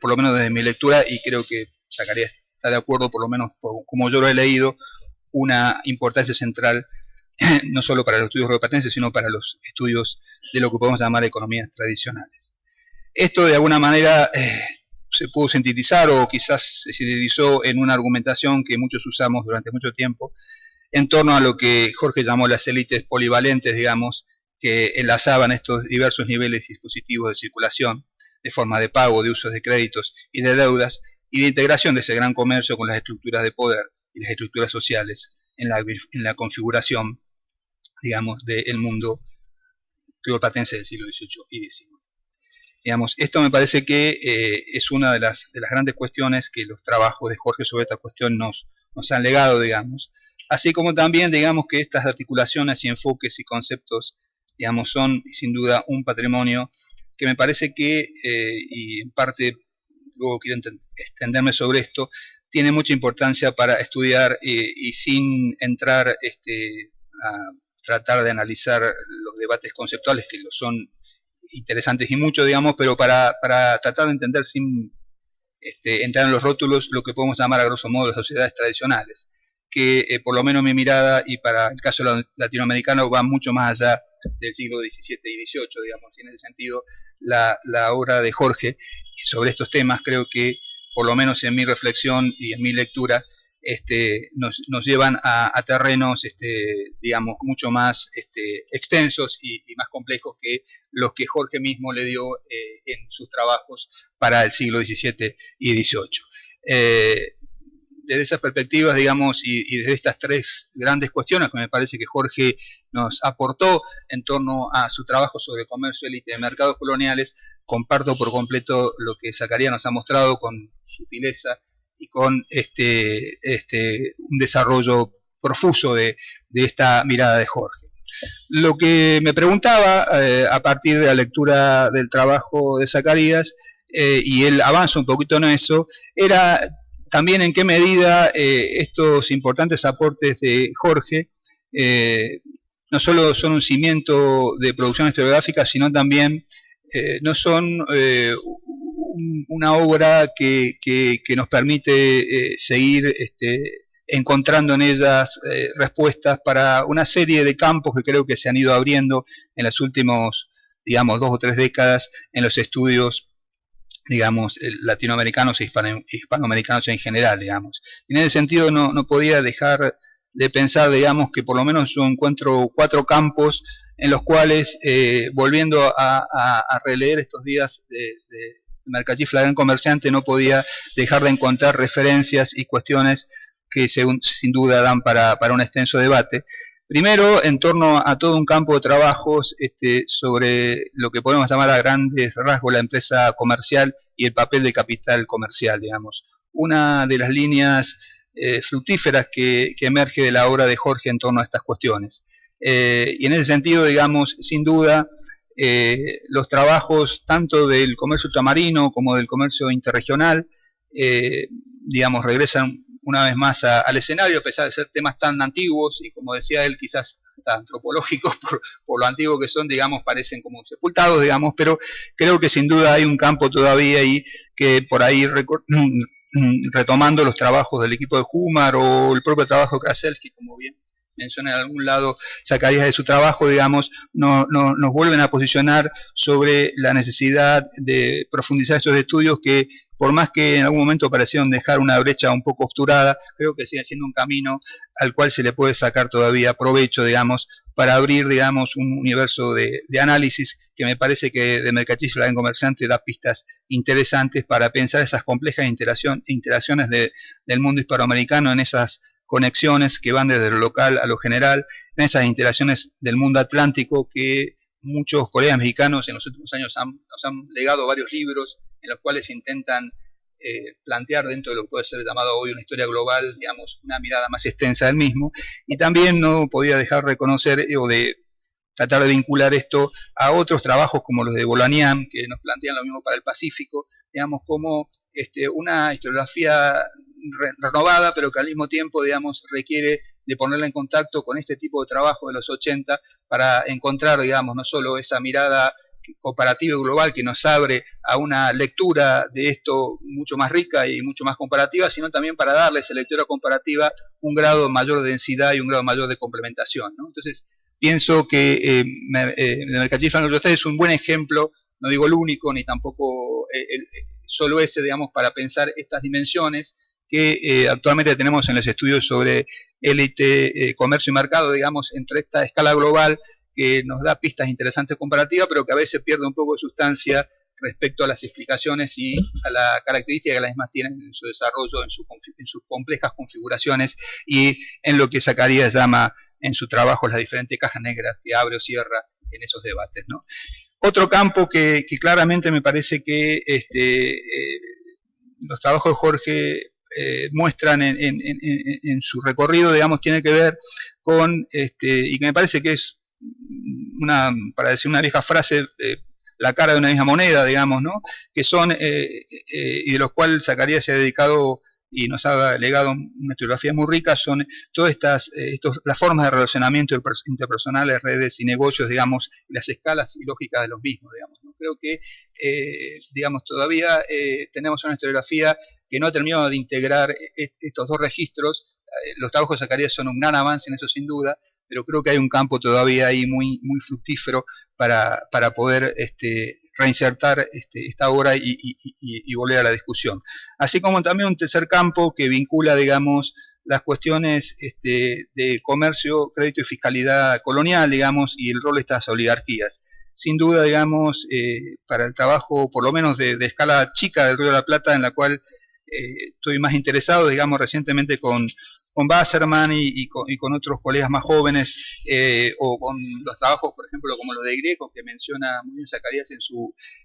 por lo menos desde mi lectura, y creo que Zacarías está de acuerdo, por lo menos como yo lo he leído, una importancia central no solo para los estudios rioplatenses, sino para los estudios de lo que podemos llamar economías tradicionales. Esto de alguna manera se pudo sintetizar, o quizás se sintetizó en una argumentación que muchos usamos durante mucho tiempo, en torno a lo que Jorge llamó las élites polivalentes, digamos, que enlazaban estos diversos niveles y dispositivos de circulación, de forma de pago, de usos de créditos y de deudas, y de integración de ese gran comercio con las estructuras de poder y las estructuras sociales en la configuración, digamos, del mundo rioplatense del siglo XVIII y XIX. Digamos, esto me parece que es una de las grandes cuestiones que los trabajos de Jorge sobre esta cuestión nos han legado, digamos, así como también, digamos, que estas articulaciones y enfoques y conceptos, digamos, son sin duda un patrimonio que me parece que, y en parte luego quiero extenderme sobre esto, tiene mucha importancia para estudiar, y sin entrar a tratar de analizar los debates conceptuales, que lo son interesantes y mucho, digamos, pero para tratar de entender sin entrar en los rótulos lo que podemos llamar a grosso modo las sociedades tradicionales, que por lo menos mi mirada, y para el caso latinoamericano, va mucho más allá del siglo XVII y XVIII, digamos, y en ese sentido la obra de Jorge sobre estos temas, creo que, por lo menos en mi reflexión y en mi lectura, nos llevan a terrenos, digamos, mucho más extensos y más complejos que los que Jorge mismo le dio en sus trabajos para el siglo XVII y XVIII. Desde esas perspectivas, digamos, y desde estas tres grandes cuestiones que me parece que Jorge nos aportó en torno a su trabajo sobre comercio élite de mercados coloniales, comparto por completo lo que Zacarías nos ha mostrado con sutileza y con un desarrollo profuso de esta mirada de Jorge. Lo que me preguntaba, a partir de la lectura del trabajo de Zacarías, y él avanza un poquito en eso, era también en qué medida estos importantes aportes de Jorge no solo son un cimiento de producción historiográfica, sino también no son una obra que nos permite seguir encontrando en ellas respuestas para una serie de campos que creo que se han ido abriendo en las últimas, digamos, 2 o 3 décadas en los estudios, digamos, latinoamericanos e hispanoamericanos en general, digamos. En ese sentido no podía dejar de pensar, digamos, que por lo menos yo encuentro 4 campos en los cuales, volviendo a releer estos días de Mercachifla, la gran comerciante, no podía dejar de encontrar referencias y cuestiones que sin duda dan para un extenso debate. Primero, en torno a todo un campo de trabajos sobre lo que podemos llamar a grandes rasgos la empresa comercial y el papel de capital comercial, digamos. Una de las líneas fructíferas que emerge de la obra de Jorge en torno a estas cuestiones. Y en ese sentido, digamos, sin duda, los trabajos tanto del comercio ultramarino como del comercio interregional, digamos, regresan una vez más al escenario, a pesar de ser temas tan antiguos y, como decía él, quizás tan antropológicos por lo antiguo que son, digamos, parecen como sepultados, digamos, pero creo que sin duda hay un campo todavía ahí que por ahí, retomando los trabajos del equipo de Humar o el propio trabajo de Kraselsky, como bien menciona en algún lado Zacarías de su trabajo, digamos, nos vuelven a posicionar sobre la necesidad de profundizar esos estudios que, por más que en algún momento parecieron dejar una brecha un poco obturada, creo que sigue siendo un camino al cual se le puede sacar todavía provecho, digamos, para abrir, digamos, un universo de análisis que me parece que de Mercachifla en Comerciante da pistas interesantes para pensar esas complejas interacciones del mundo hispanoamericano, en esas conexiones que van desde lo local a lo general, en esas interacciones del mundo atlántico que muchos colegas mexicanos en los últimos años nos han legado varios libros en los cuales intentan plantear dentro de lo que puede ser llamado hoy una historia global, digamos, una mirada más extensa del mismo, y también no podía dejar de reconocer o de tratar de vincular esto a otros trabajos como los de Bolanian, que nos plantean lo mismo para el Pacífico, digamos, como una historiografía renovada, pero que al mismo tiempo, digamos, requiere de ponerla en contacto con este tipo de trabajo de los 80 para encontrar, digamos, no solo esa mirada comparativa y global que nos abre a una lectura de esto mucho más rica y mucho más comparativa, sino también para darle a esa lectura comparativa un grado mayor de densidad y un grado mayor de complementación, ¿no? Entonces, pienso que Mercachí Franco José es un buen ejemplo, no digo el único, ni tampoco solo ese, digamos, para pensar estas dimensiones que actualmente tenemos en los estudios sobre élite, comercio y mercado, digamos, entre esta escala global que nos da pistas interesantes comparativas, pero que a veces pierde un poco de sustancia respecto a las explicaciones y a la característica que las mismas tienen en su desarrollo, en sus complejas configuraciones y en lo que Zacarías llama en su trabajo las diferentes cajas negras que abre o cierra en esos debates, ¿no? Otro campo que claramente me parece que los trabajos de Jorge muestran en su recorrido, digamos, tiene que ver con, y que me parece que es para decir una vieja frase, la cara de una misma moneda, digamos, ¿no? Que son, y de los cuales Zacarías se ha dedicado y nos ha legado una historiografía muy rica, son todas las formas de relacionamiento interpersonales, redes y negocios, digamos, y las escalas y lógicas de los mismos, digamos, ¿no? Creo que, digamos, todavía tenemos una historiografía que no ha terminado de integrar estos dos registros. Los trabajos de Zacarías son un gran avance en eso sin duda, pero creo que hay un campo todavía ahí muy fructífero para poder reinsertar esta obra y volver a la discusión. Así como también un tercer campo que vincula, digamos, las cuestiones de comercio, crédito y fiscalidad colonial, digamos, y el rol de estas oligarquías. Sin duda, digamos, para el trabajo, por lo menos de escala chica del Río de la Plata, en la cual estoy más interesado, digamos, recientemente con Wasserman y con otros colegas más jóvenes, o con los trabajos, por ejemplo, como los de Greco, que menciona muy bien Zacarías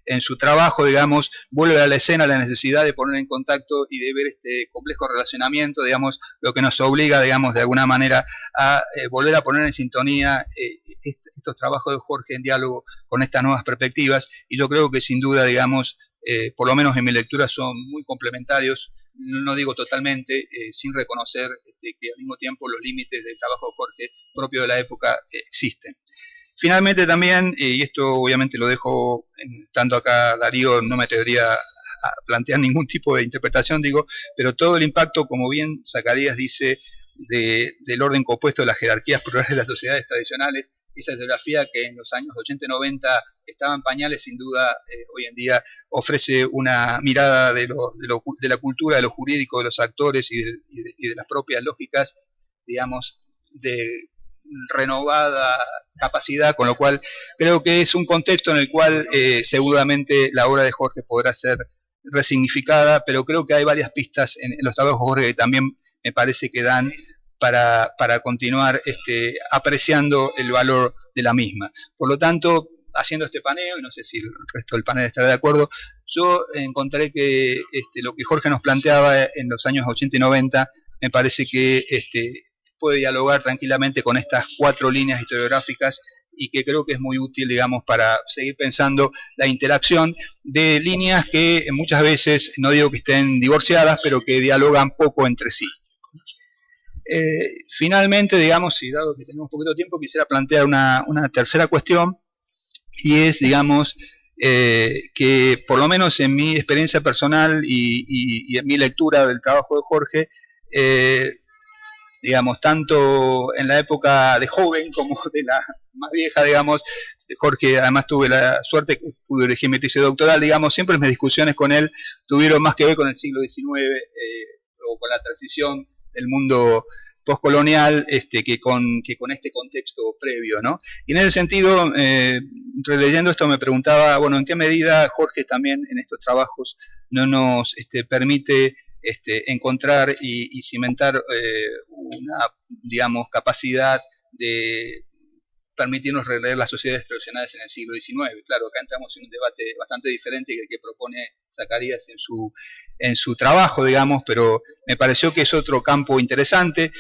en su trabajo, digamos, vuelve a la escena la necesidad de poner en contacto y de ver este complejo relacionamiento, digamos, lo que nos obliga, digamos, de alguna manera a volver a poner en sintonía estos trabajos de Jorge en diálogo con estas nuevas perspectivas, y yo creo que sin duda, digamos, por lo menos en mi lectura son muy complementarios, no digo totalmente, sin reconocer que al mismo tiempo los límites del trabajo de Jorge propio de la época existen. Finalmente también, y esto obviamente lo dejo, estando acá Darío, no me atrevería a plantear ningún tipo de interpretación, digo, pero todo el impacto, como bien Zacarías dice, del orden compuesto de las jerarquías plurales de las sociedades tradicionales, esa geografía que en los años 80 y 90 estaba en pañales, sin duda, hoy en día ofrece una mirada de la cultura, de lo jurídico, de los actores y de las propias lógicas, digamos, de renovada capacidad, con lo cual creo que es un contexto en el cual seguramente la obra de Jorge podrá ser resignificada, pero creo que hay varias pistas en los trabajos de Jorge que también me parece que dan para continuar apreciando el valor de la misma. Por lo tanto, haciendo este paneo, y no sé si el resto del panel estará de acuerdo, yo encontré que lo que Jorge nos planteaba en los años 80 y 90 me parece que puede dialogar tranquilamente con estas 4 líneas historiográficas y que creo que es muy útil, digamos, para seguir pensando la interacción de líneas que muchas veces, no digo que estén divorciadas, pero que dialogan poco entre sí. Finalmente, digamos, y dado que tenemos poquito tiempo, quisiera plantear una tercera cuestión, y es, digamos, que por lo menos en mi experiencia personal y en mi lectura del trabajo de Jorge, digamos, tanto en la época de joven como de la más vieja, digamos, Jorge, además tuve la suerte que pude elegir mi tesis doctoral, digamos, siempre mis discusiones con él tuvieron más que ver con el siglo XIX o con la transición del mundo postcolonial que con este contexto previo, ¿no? Y en ese sentido, releyendo esto me preguntaba, bueno, ¿en qué medida Jorge también en estos trabajos no nos permite encontrar y cimentar una, digamos, capacidad de permitirnos releer las sociedades tradicionales en el siglo XIX. Claro, acá entramos en un debate bastante diferente que el que propone Zacarías en su trabajo, digamos, pero me pareció que es otro campo interesante.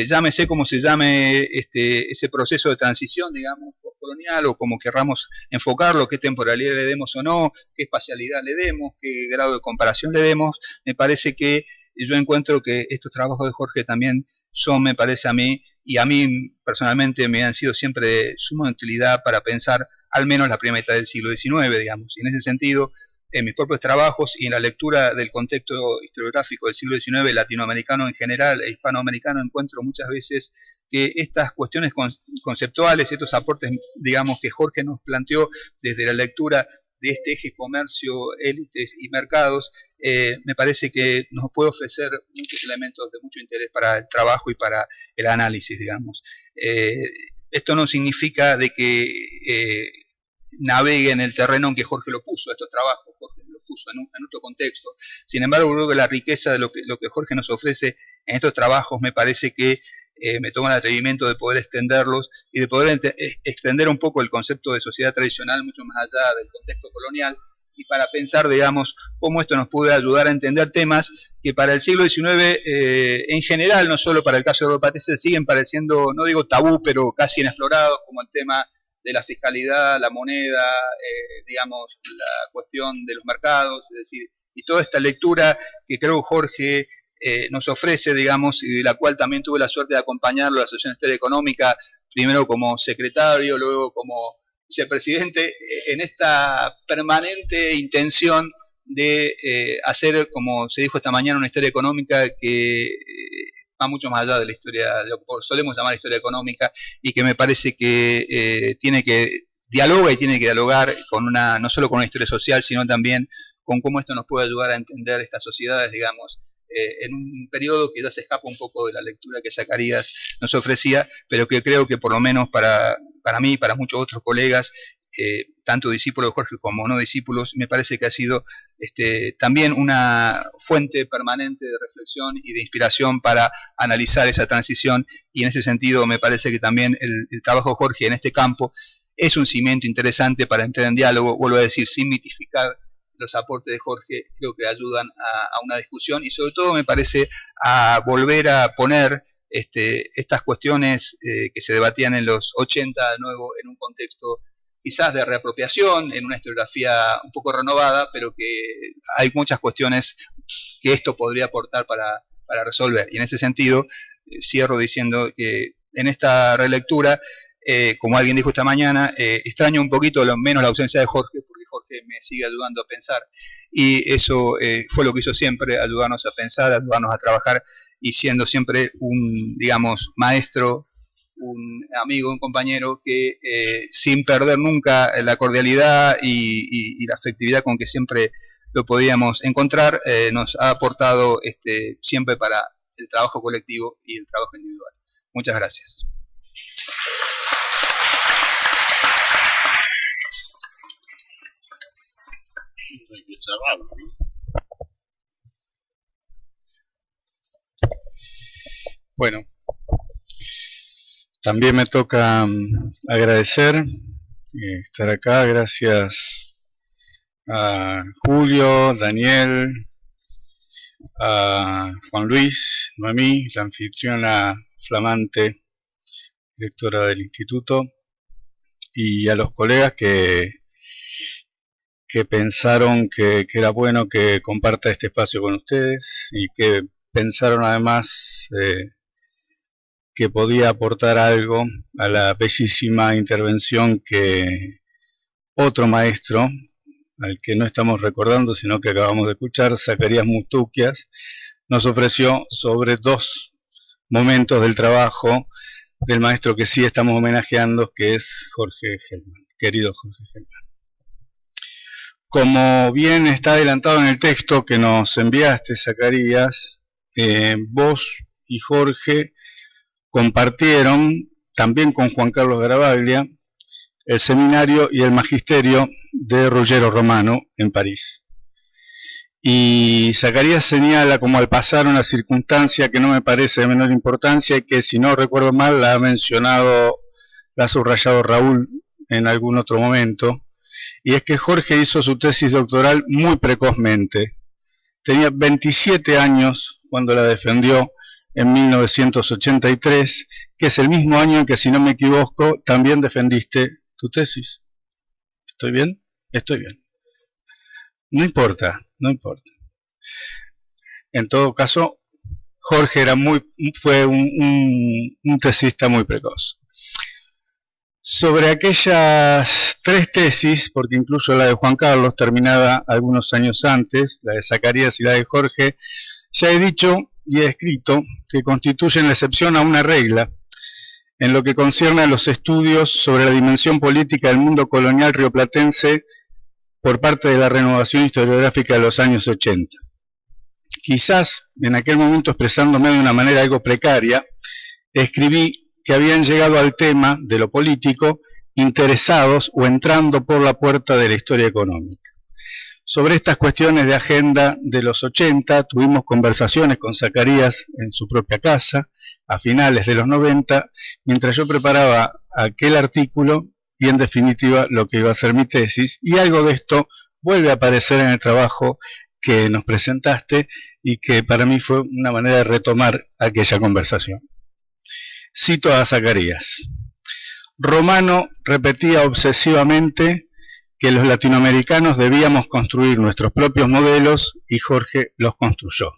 Llámese como se llame ese proceso de transición, digamos, postcolonial, o como querramos enfocarlo, qué temporalidad le demos o no, qué espacialidad le demos, qué grado de comparación le demos. Me parece que yo encuentro que estos trabajos de Jorge también son, me parece a mí, y a mí personalmente me han sido siempre de suma utilidad para pensar al menos la primera mitad del siglo XIX, digamos. Y en ese sentido, en mis propios trabajos y en la lectura del contexto historiográfico del siglo XIX, latinoamericano en general e hispanoamericano, encuentro muchas veces que estas cuestiones conceptuales, estos aportes, digamos, que Jorge nos planteó desde la lectura de este eje comercio, élites y mercados, me parece que nos puede ofrecer muchos elementos de mucho interés para el trabajo y para el análisis, digamos. Esto no significa de que navegue en el terreno en que Jorge lo puso, estos trabajos, Jorge los puso en otro contexto. Sin embargo, creo que la riqueza de lo que Jorge nos ofrece en estos trabajos me parece que me tomo el atrevimiento de poder extenderlos y de poder extender un poco el concepto de sociedad tradicional mucho más allá del contexto colonial, y para pensar, digamos, cómo esto nos puede ayudar a entender temas que para el siglo XIX, en general, no solo para el caso de Europa, se siguen pareciendo, no digo tabú, pero casi inexplorados, como el tema de la fiscalidad, la moneda, digamos, la cuestión de los mercados, es decir, y toda esta lectura que creo Jorge nos ofrece, digamos, y de la cual también tuve la suerte de acompañarlo a la Asociación de Historia Económica, primero como secretario, luego como vicepresidente, en esta permanente intención de hacer, como se dijo esta mañana, una historia económica que va mucho más allá de la historia, de lo que solemos llamar historia económica, y que me parece que dialoga y tiene que dialogar con no solo con una historia social, sino también con cómo esto nos puede ayudar a entender estas sociedades, digamos, en un periodo que ya se escapa un poco de la lectura que Zacarías nos ofrecía, pero que creo que por lo menos para mí y para muchos otros colegas, tanto discípulos de Jorge como no discípulos, me parece que ha sido también una fuente permanente de reflexión y de inspiración para analizar esa transición, y en ese sentido me parece que también el trabajo de Jorge en este campo es un cimiento interesante para entrar en diálogo, vuelvo a decir, sin mitificar los aportes de Jorge. Creo que ayudan a una discusión, y sobre todo me parece a volver a poner estas cuestiones que se debatían en los 80 de nuevo en un contexto quizás de reapropiación, en una historiografía un poco renovada, pero que hay muchas cuestiones que esto podría aportar para resolver. Y en ese sentido cierro diciendo que en esta relectura, como alguien dijo esta mañana, extraño un poquito menos la ausencia de Jorge, porque Jorge me sigue ayudando a pensar, y eso fue lo que hizo siempre, ayudarnos a pensar, ayudarnos a trabajar, y siendo siempre un, digamos, maestro, un amigo, un compañero que sin perder nunca la cordialidad y la afectividad con que siempre lo podíamos encontrar, nos ha aportado siempre para el trabajo colectivo y el trabajo individual. Muchas gracias. Bueno, también me toca agradecer estar acá. Gracias a Julio, Daniel, a Juan Luis, Noemí, la anfitriona flamante, directora del instituto, y a los colegas que pensaron que era bueno que comparta este espacio con ustedes, y que pensaron además que podía aportar algo a la bellísima intervención que otro maestro, al que no estamos recordando, sino que acabamos de escuchar, Zacarías Mustuquias, nos ofreció sobre dos momentos del trabajo del maestro que sí estamos homenajeando, que es Jorge Gelman, querido Jorge Gelman. Como bien está adelantado en el texto que nos enviaste, Zacarías, vos y Jorge compartieron, también con Juan Carlos Garavaglia, el seminario y el magisterio de Ruggiero Romano en París. Y Zacarías señala como al pasar una circunstancia que no me parece de menor importancia, y que, si no recuerdo mal, la ha mencionado la ha subrayado Raúl en algún otro momento, y es que Jorge hizo su tesis doctoral muy precozmente. Tenía 27 años cuando la defendió en 1983, que es el mismo año en que, si no me equivoco, también defendiste tu tesis. ¿Estoy bien? Estoy bien. No importa, no importa. En todo caso, Jorge fue un tesista muy precoz. Sobre aquellas 3 tesis, porque incluso la de Juan Carlos, terminada algunos años antes, la de Zacarías y la de Jorge, ya he dicho y he escrito que constituyen la excepción a una regla en lo que concierne a los estudios sobre la dimensión política del mundo colonial rioplatense por parte de la renovación historiográfica de los años 80. Quizás, en aquel momento expresándome de una manera algo precaria, escribí que habían llegado al tema de lo político interesados o entrando por la puerta de la historia económica. Sobre estas cuestiones de agenda de los 80 tuvimos conversaciones con Zacarías en su propia casa a finales de los 90, mientras yo preparaba aquel artículo y en definitiva lo que iba a ser mi tesis, y algo de esto vuelve a aparecer en el trabajo que nos presentaste y que para mí fue una manera de retomar aquella conversación. Cito a Zacarías. Romano repetía obsesivamente que los latinoamericanos debíamos construir nuestros propios modelos y Jorge los construyó.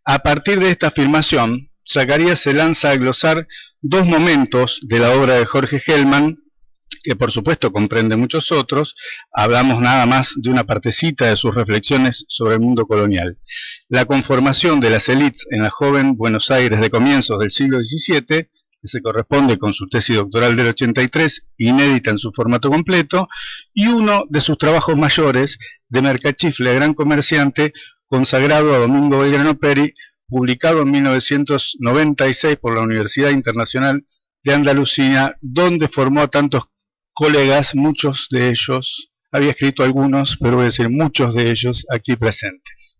A partir de esta afirmación, Zacarías se lanza a glosar 2 momentos de la obra de Jorge Hellman, que por supuesto comprende muchos otros. Hablamos nada más de una partecita de sus reflexiones sobre el mundo colonial. La conformación de las élites en la joven Buenos Aires de comienzos del siglo XVII, que se corresponde con su tesis doctoral del 83, inédita en su formato completo, y uno de sus trabajos mayores, de Mercachifle, gran comerciante, consagrado a Domingo Belgrano Peri, publicado en 1996 por la Universidad Internacional de Andalucía, donde formó a tantos colegas, muchos de ellos, había escrito algunos, pero voy a decir muchos de ellos aquí presentes.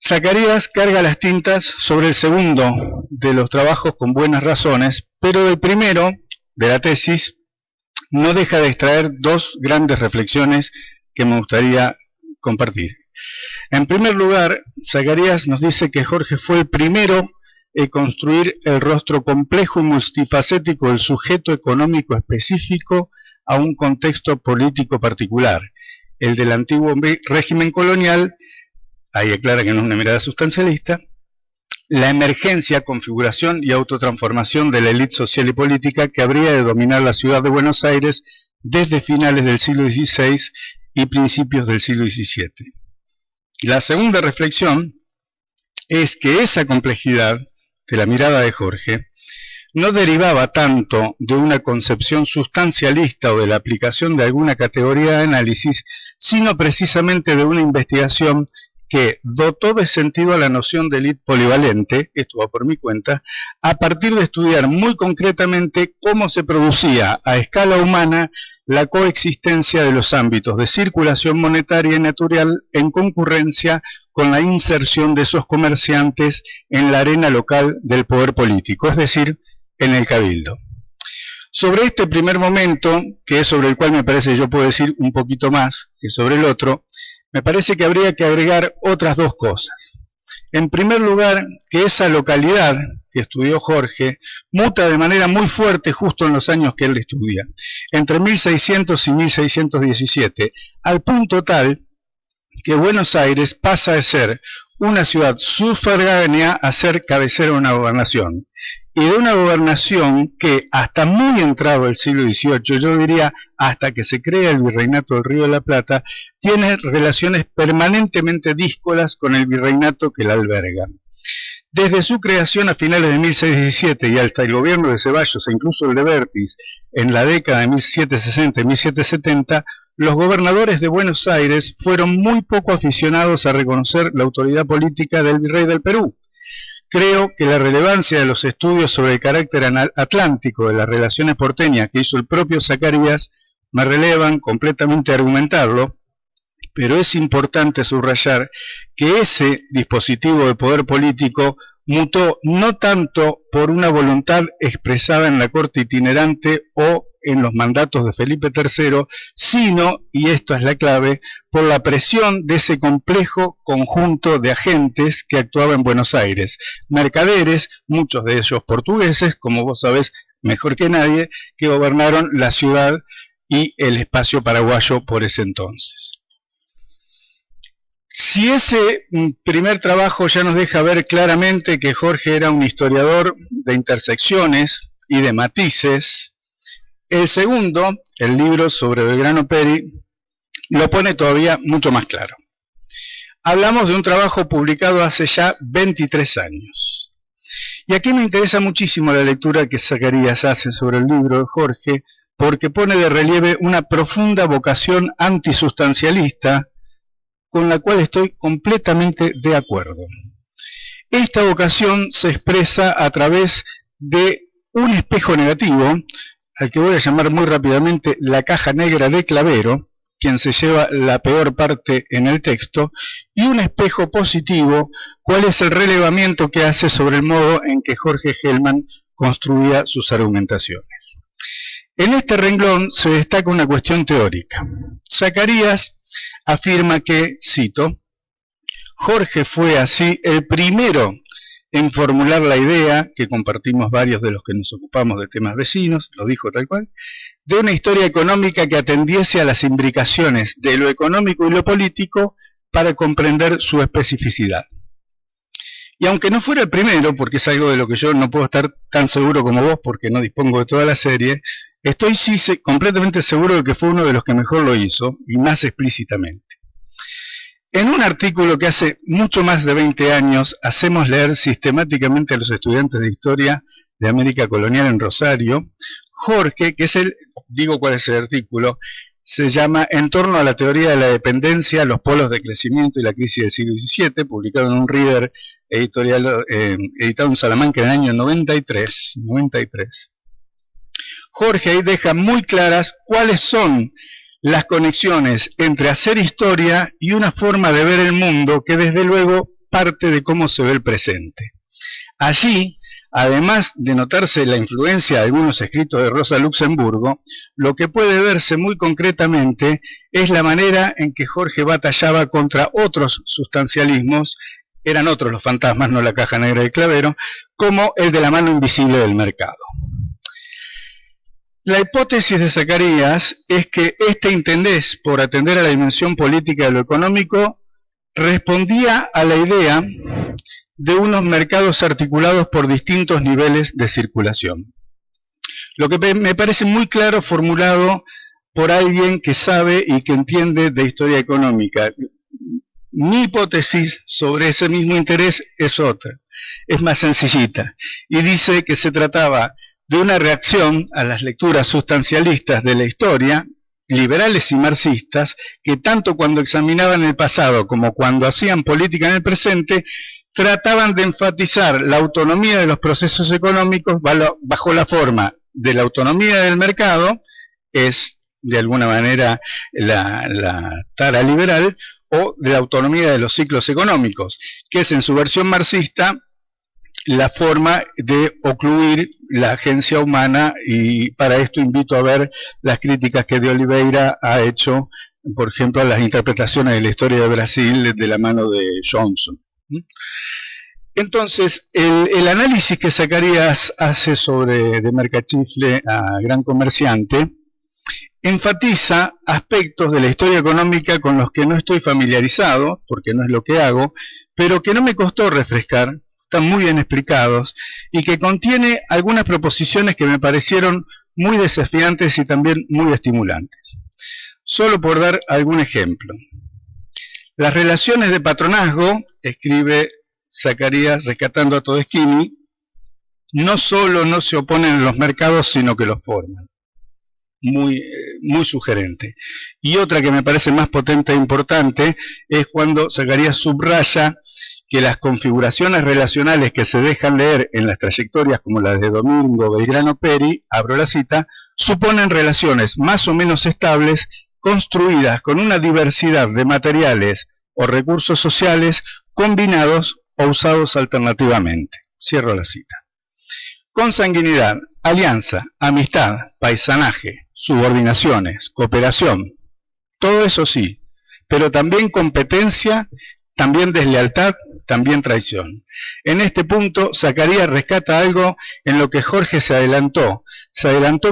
Zacarías carga las tintas sobre el segundo de los trabajos con buenas razones, pero del primero, de la tesis, no deja de extraer 2 grandes reflexiones que me gustaría compartir. En primer lugar, Zacarías nos dice que Jorge fue el primero en construir el rostro complejo y multifacético del sujeto económico específico a un contexto político particular, el del antiguo régimen colonial. Ahí aclara que no es una mirada sustancialista, la emergencia, configuración y autotransformación de la élite social y política que habría de dominar la ciudad de Buenos Aires desde finales del siglo XVI y principios del siglo XVII. La segunda reflexión es que esa complejidad de la mirada de Jorge no derivaba tanto de una concepción sustancialista o de la aplicación de alguna categoría de análisis, sino precisamente de una investigación que dotó de sentido a la noción de élite polivalente, esto va por mi cuenta, a partir de estudiar muy concretamente cómo se producía a escala humana la coexistencia de los ámbitos de circulación monetaria y natural en concurrencia con la inserción de esos comerciantes en la arena local del poder político, es decir, en el cabildo. Sobre este primer momento, que es sobre el cual me parece yo puedo decir un poquito más que sobre el otro, me parece que habría que agregar otras 2 cosas. En primer lugar, que esa localidad que estudió Jorge muta de manera muy fuerte justo en los años que él estudia, entre 1600 y 1617, al punto tal que Buenos Aires pasa de ser una ciudad sufragánea a ser cabecera de una gobernación, y de una gobernación que hasta muy entrado el siglo XVIII, yo diría hasta que se crea el Virreinato del Río de la Plata, tiene relaciones permanentemente díscolas con el virreinato que la alberga. Desde su creación a finales de 1617 y hasta el gobierno de Ceballos e incluso el de Bertis en la década de 1760 y 1770, los gobernadores de Buenos Aires fueron muy poco aficionados a reconocer la autoridad política del virrey del Perú. Creo que la relevancia de los estudios sobre el carácter atlántico de las relaciones porteñas que hizo el propio Zacarías me relevan completamente a argumentarlo, pero es importante subrayar que ese dispositivo de poder político mutó no tanto por una voluntad expresada en la corte itinerante o en los mandatos de Felipe III, sino, y esto es la clave, por la presión de ese complejo conjunto de agentes que actuaba en Buenos Aires, mercaderes, muchos de ellos portugueses, como vos sabés mejor que nadie, que gobernaron la ciudad y el espacio paraguayo por ese entonces. Si ese primer trabajo ya nos deja ver claramente que Jorge era un historiador de intersecciones y de matices, el segundo, el libro sobre Belgrano Peri, lo pone todavía mucho más claro. Hablamos de un trabajo publicado hace ya 23 años. Y aquí me interesa muchísimo la lectura que Zacarías hace sobre el libro de Jorge, porque pone de relieve una profunda vocación antisustancialista, con la cual estoy completamente de acuerdo. Esta vocación se expresa a través de un espejo negativo, al que voy a llamar muy rápidamente la caja negra de Clavero, quien se lleva la peor parte en el texto, y un espejo positivo, cuál es el relevamiento que hace sobre el modo en que Jorge Hellman construía sus argumentaciones. En este renglón se destaca una cuestión teórica. Zacarías afirma que, cito, Jorge fue así el primero en formular la idea, que compartimos varios de los que nos ocupamos de temas vecinos, lo dijo tal cual, de una historia económica que atendiese a las imbricaciones de lo económico y lo político para comprender su especificidad. Y aunque no fuera el primero, porque es algo de lo que yo no puedo estar tan seguro como vos, porque no dispongo de toda la serie, estoy sí completamente seguro de que fue uno de los que mejor lo hizo, y más explícitamente. En un artículo que hace mucho más de 20 años hacemos leer sistemáticamente a los estudiantes de Historia de América Colonial en Rosario, Jorge, que es digo cuál es el artículo, se llama En torno a la teoría de la dependencia, los polos de crecimiento y la crisis del siglo XVII, publicado en un Reader editorial, editado en Salamanca en el año 93. Jorge ahí deja muy claras cuáles son las conexiones entre hacer historia y una forma de ver el mundo que desde luego parte de cómo se ve el presente. Allí, además de notarse la influencia de algunos escritos de Rosa Luxemburgo, lo que puede verse muy concretamente es la manera en que Jorge batallaba contra otros sustancialismos, eran otros los fantasmas, no la caja negra de Clavero, como el de la mano invisible del mercado. La hipótesis de Zacarías es que este interés por atender a la dimensión política de lo económico respondía a la idea de unos mercados articulados por distintos niveles de circulación. Lo que me parece muy claro formulado por alguien que sabe y que entiende de historia económica. Mi hipótesis sobre ese mismo interés es otra, es más sencillita, y dice que se trataba de una reacción a las lecturas sustancialistas de la historia, liberales y marxistas, que tanto cuando examinaban el pasado como cuando hacían política en el presente, trataban de enfatizar la autonomía de los procesos económicos bajo la forma de la autonomía del mercado, es de alguna manera la tara liberal, o de la autonomía de los ciclos económicos, que es en su versión marxista la forma de ocluir la agencia humana, y para esto invito a ver las críticas que de Oliveira ha hecho, por ejemplo, a las interpretaciones de la historia de Brasil de la mano de Johnson. Entonces, el análisis que Zacarías hace sobre de Mercachifle a Gran Comerciante enfatiza aspectos de la historia económica con los que no estoy familiarizado, porque no es lo que hago, pero que no me costó refrescar, están muy bien explicados, y que contiene algunas proposiciones que me parecieron muy desafiantes y también muy estimulantes. Solo por dar algún ejemplo. Las relaciones de patronazgo, escribe Zacarías rescatando a Todeschini, no solo no se oponen en los mercados, sino que los forman. Muy sugerente. Y otra que me parece más potente e importante es cuando Zacarías subraya que las configuraciones relacionales que se dejan leer en las trayectorias como las de Domingo Belgrano Peri, abro la cita, suponen relaciones más o menos estables construidas con una diversidad de materiales o recursos sociales combinados o usados alternativamente. Cierro la cita. Consanguinidad, alianza, amistad, paisanaje, subordinaciones, cooperación, todo eso sí, pero también competencia, también deslealtad, también traición. En este punto, Zacarías rescata algo en lo que Jorge se adelantó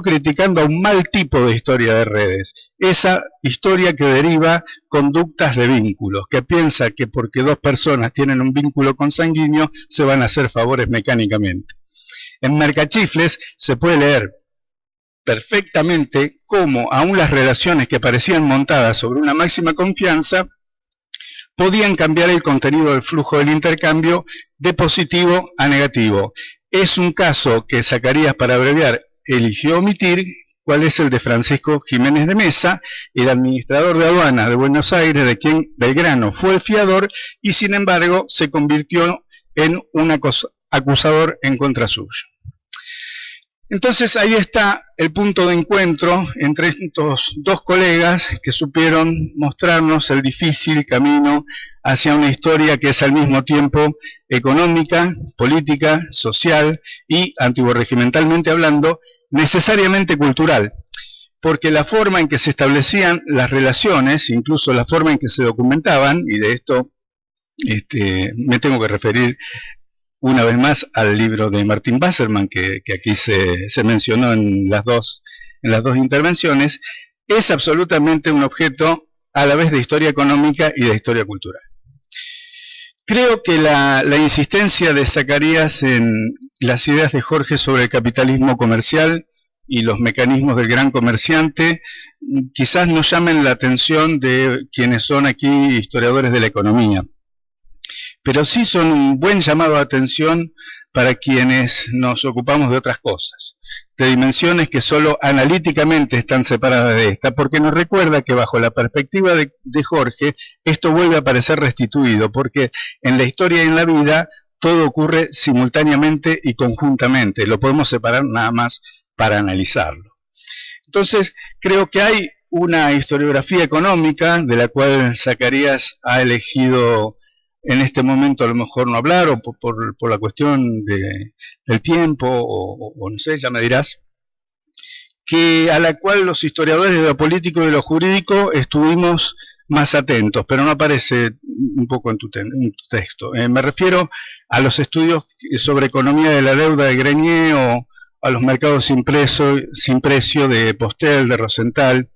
criticando a un mal tipo de historia de redes, esa historia que deriva conductas de vínculos, que piensa que porque dos personas tienen un vínculo consanguíneo, se van a hacer favores mecánicamente. En Mercachifles se puede leer perfectamente cómo aún las relaciones que parecían montadas sobre una máxima confianza podían cambiar el contenido del flujo del intercambio de positivo a negativo. Es un caso que Zacarías, para abreviar, eligió omitir, cuál es el de Francisco Jiménez de Mesa, el administrador de aduanas de Buenos Aires, de quien Belgrano fue el fiador y sin embargo se convirtió en un acusador en contra suyo. Entonces ahí está el punto de encuentro entre estos dos colegas que supieron mostrarnos el difícil camino hacia una historia que es al mismo tiempo económica, política, social y, antiguorregimentalmente hablando, necesariamente cultural, porque la forma en que se establecían las relaciones, incluso la forma en que se documentaban, y de esto me tengo que referir una vez más al libro de Martin Wasserman, que aquí se mencionó en las dos intervenciones, es absolutamente un objeto a la vez de historia económica y de historia cultural. Creo que la insistencia de Zacarías en las ideas de Jorge sobre el capitalismo comercial y los mecanismos del gran comerciante quizás no llamen la atención de quienes son aquí historiadores de la economía, pero sí son un buen llamado de atención para quienes nos ocupamos de otras cosas, de dimensiones que solo analíticamente están separadas de esta, porque nos recuerda que bajo la perspectiva de Jorge, esto vuelve a aparecer restituido, porque en la historia y en la vida todo ocurre simultáneamente y conjuntamente, lo podemos separar nada más para analizarlo. Entonces, creo que hay una historiografía económica de la cual Zacarías ha elegido en este momento a lo mejor no hablar, o por la cuestión del tiempo, o no sé, ya me dirás, a la cual los historiadores de lo político y de lo jurídico estuvimos más atentos, pero no aparece un poco en tu texto. Me refiero a los estudios sobre economía de la deuda de Grenier, o a los mercados sin precio de Postel, de Rosenthal.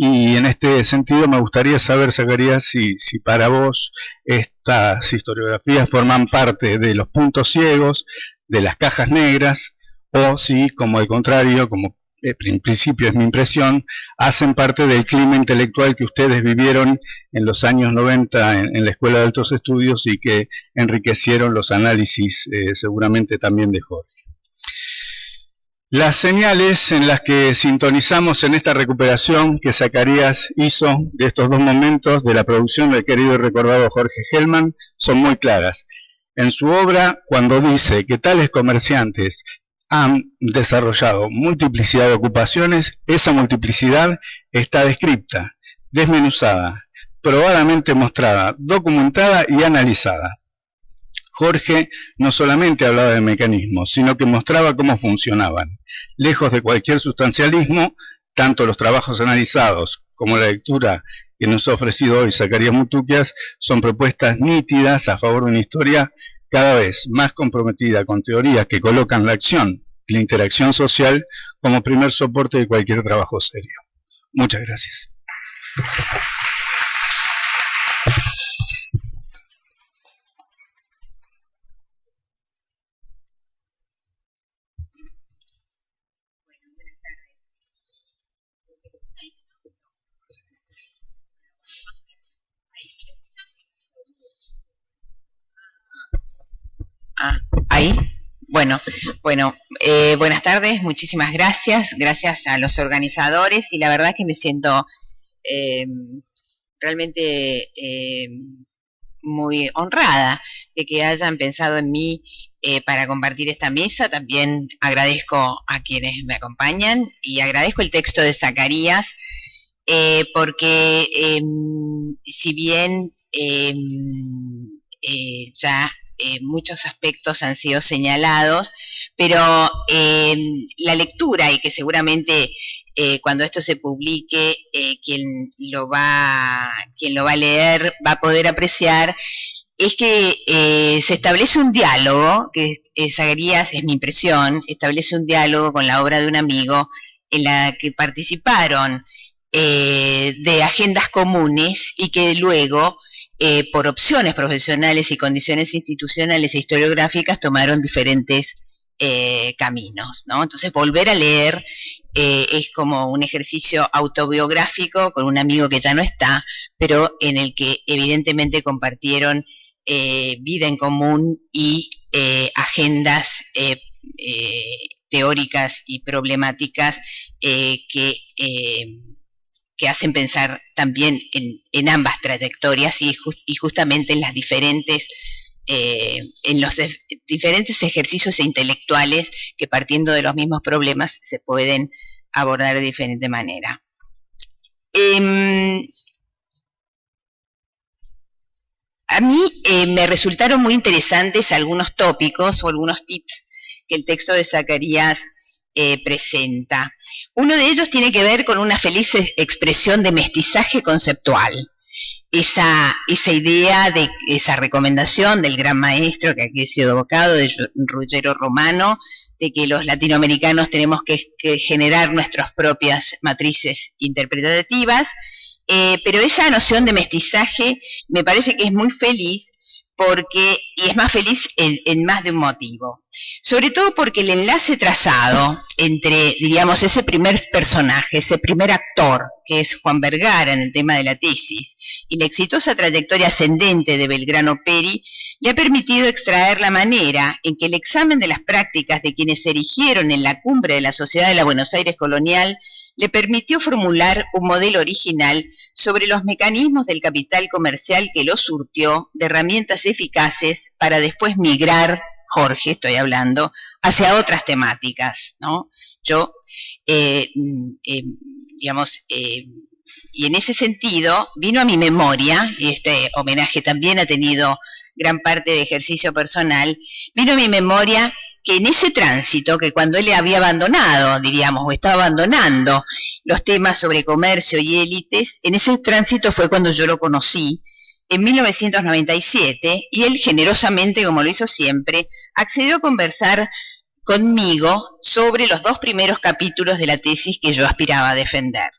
Y en este sentido me gustaría saber, Zacarías, si para vos estas historiografías forman parte de los puntos ciegos, de las cajas negras, o si, como al contrario, como en principio es mi impresión, hacen parte del clima intelectual que ustedes vivieron en los años 90 en la Escuela de Altos Estudios y que enriquecieron los análisis seguramente también de Jorge. Las señales en las que sintonizamos en esta recuperación que Zacarías hizo de estos dos momentos de la producción del querido y recordado Jorge Hellman son muy claras. En su obra, cuando dice que tales comerciantes han desarrollado multiplicidad de ocupaciones, esa multiplicidad está descripta, desmenuzada, probadamente mostrada, documentada y analizada. Jorge no solamente hablaba de mecanismos, sino que mostraba cómo funcionaban. Lejos de cualquier sustancialismo, tanto los trabajos analizados como la lectura que nos ha ofrecido hoy Zacarías Mutuquias son propuestas nítidas a favor de una historia cada vez más comprometida con teorías que colocan la acción y la interacción social como primer soporte de cualquier trabajo serio. Muchas gracias. Ahí. Bueno, buenas tardes, muchísimas gracias a los organizadores, y la verdad que me siento realmente muy honrada de que hayan pensado en mí para compartir esta mesa. También agradezco a quienes me acompañan y agradezco el texto de Zacarías, porque si bien ya muchos aspectos han sido señalados, pero la lectura, y que seguramente cuando esto se publique, quien lo va a leer va a poder apreciar, es que se establece un diálogo, que Zacarías, es mi impresión, establece un diálogo con la obra de un amigo en la que participaron de agendas comunes y que luego, por opciones profesionales y condiciones institucionales e historiográficas, tomaron diferentes caminos, ¿no? Entonces, volver a leer es como un ejercicio autobiográfico con un amigo que ya no está, pero en el que evidentemente compartieron vida en común y agendas teóricas y problemáticas que hacen pensar también en ambas trayectorias y justamente en las diferentes en los diferentes ejercicios intelectuales que, partiendo de los mismos problemas, se pueden abordar de diferente manera. A mí me resultaron muy interesantes algunos tópicos o algunos tips que el texto de Zacarías presenta. Uno de ellos tiene que ver con una feliz expresión de mestizaje conceptual. Esa idea, de esa recomendación del gran maestro que aquí ha sido evocado, de Ruggiero Romano, de que los latinoamericanos tenemos que generar nuestras propias matrices interpretativas, pero esa noción de mestizaje me parece que es muy feliz, y es más feliz en más de un motivo. Sobre todo porque el enlace trazado entre, diríamos, ese primer personaje, ese primer actor, que es Juan Vergara en el tema de la tesis, y la exitosa trayectoria ascendente de Belgrano Peri, le ha permitido extraer la manera en que el examen de las prácticas de quienes se erigieron en la cumbre de la sociedad de la Buenos Aires colonial le permitió formular un modelo original sobre los mecanismos del capital comercial que lo surtió de herramientas eficaces para después migrar, Jorge, estoy hablando, hacia otras temáticas, ¿no? Y en ese sentido vino a mi memoria, y este homenaje también ha tenido gran parte de ejercicio personal, vino a mi memoria que en ese tránsito, que cuando él había abandonado, diríamos, o estaba abandonando los temas sobre comercio y élites, en ese tránsito fue cuando yo lo conocí, en 1997, y él generosamente, como lo hizo siempre, accedió a conversar conmigo sobre los 2 primeros capítulos de la tesis que yo aspiraba a defender.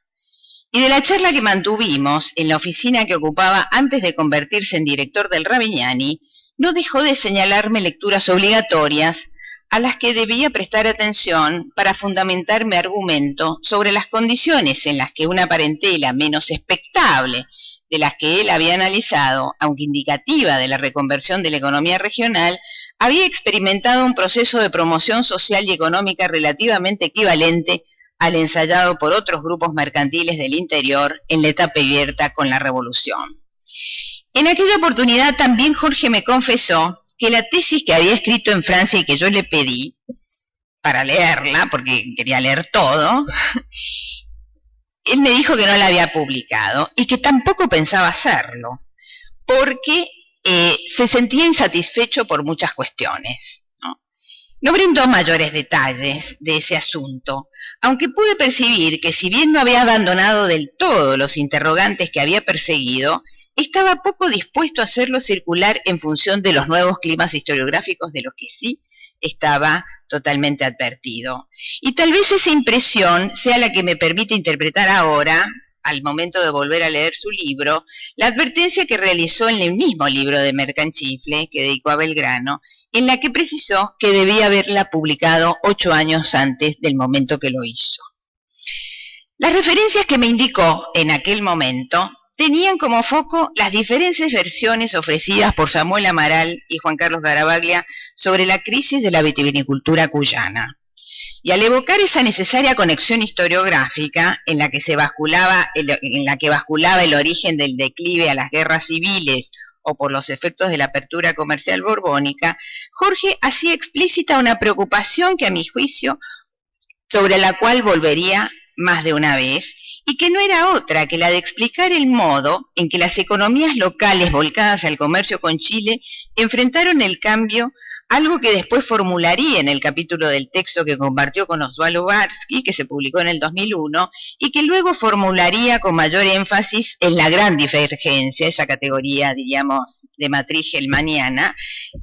Y de la charla que mantuvimos en la oficina que ocupaba antes de convertirse en director del Ravignani, no dejó de señalarme lecturas obligatorias a las que debía prestar atención para fundamentar mi argumento sobre las condiciones en las que una parentela menos expectable de las que él había analizado, aunque indicativa de la reconversión de la economía regional, había experimentado un proceso de promoción social y económica relativamente equivalente al ensayado por otros grupos mercantiles del interior en la etapa abierta con la Revolución. En aquella oportunidad también Jorge me confesó que la tesis que había escrito en Francia y que yo le pedí para leerla, porque quería leer todo, él me dijo que no la había publicado y que tampoco pensaba hacerlo, porque se sentía insatisfecho por muchas cuestiones. No brindó mayores detalles de ese asunto, aunque pude percibir que si bien no había abandonado del todo los interrogantes que había perseguido, estaba poco dispuesto a hacerlo circular en función de los nuevos climas historiográficos de los que sí estaba totalmente advertido. Y tal vez esa impresión sea la que me permite interpretar ahora, al momento de volver a leer su libro, la advertencia que realizó en el mismo libro de Mercachifle que dedicó a Belgrano, en la que precisó que debía haberla publicado 8 años antes del momento que lo hizo. Las referencias que me indicó en aquel momento tenían como foco las diferentes versiones ofrecidas por Samuel Amaral y Juan Carlos Garavaglia sobre la crisis de la vitivinicultura cuyana. Y al evocar esa necesaria conexión historiográfica en la que basculaba el origen del declive a las guerras civiles o por los efectos de la apertura comercial borbónica, Jorge hacía explícita una preocupación que, a mi juicio, sobre la cual volvería más de una vez, y que no era otra que la de explicar el modo en que las economías locales volcadas al comercio con Chile enfrentaron el cambio, algo que después formularía en el capítulo del texto que compartió con Osvaldo Barsky, que se publicó en el 2001, y que luego formularía con mayor énfasis en la gran divergencia, esa categoría, diríamos, de matriz gelmaniana,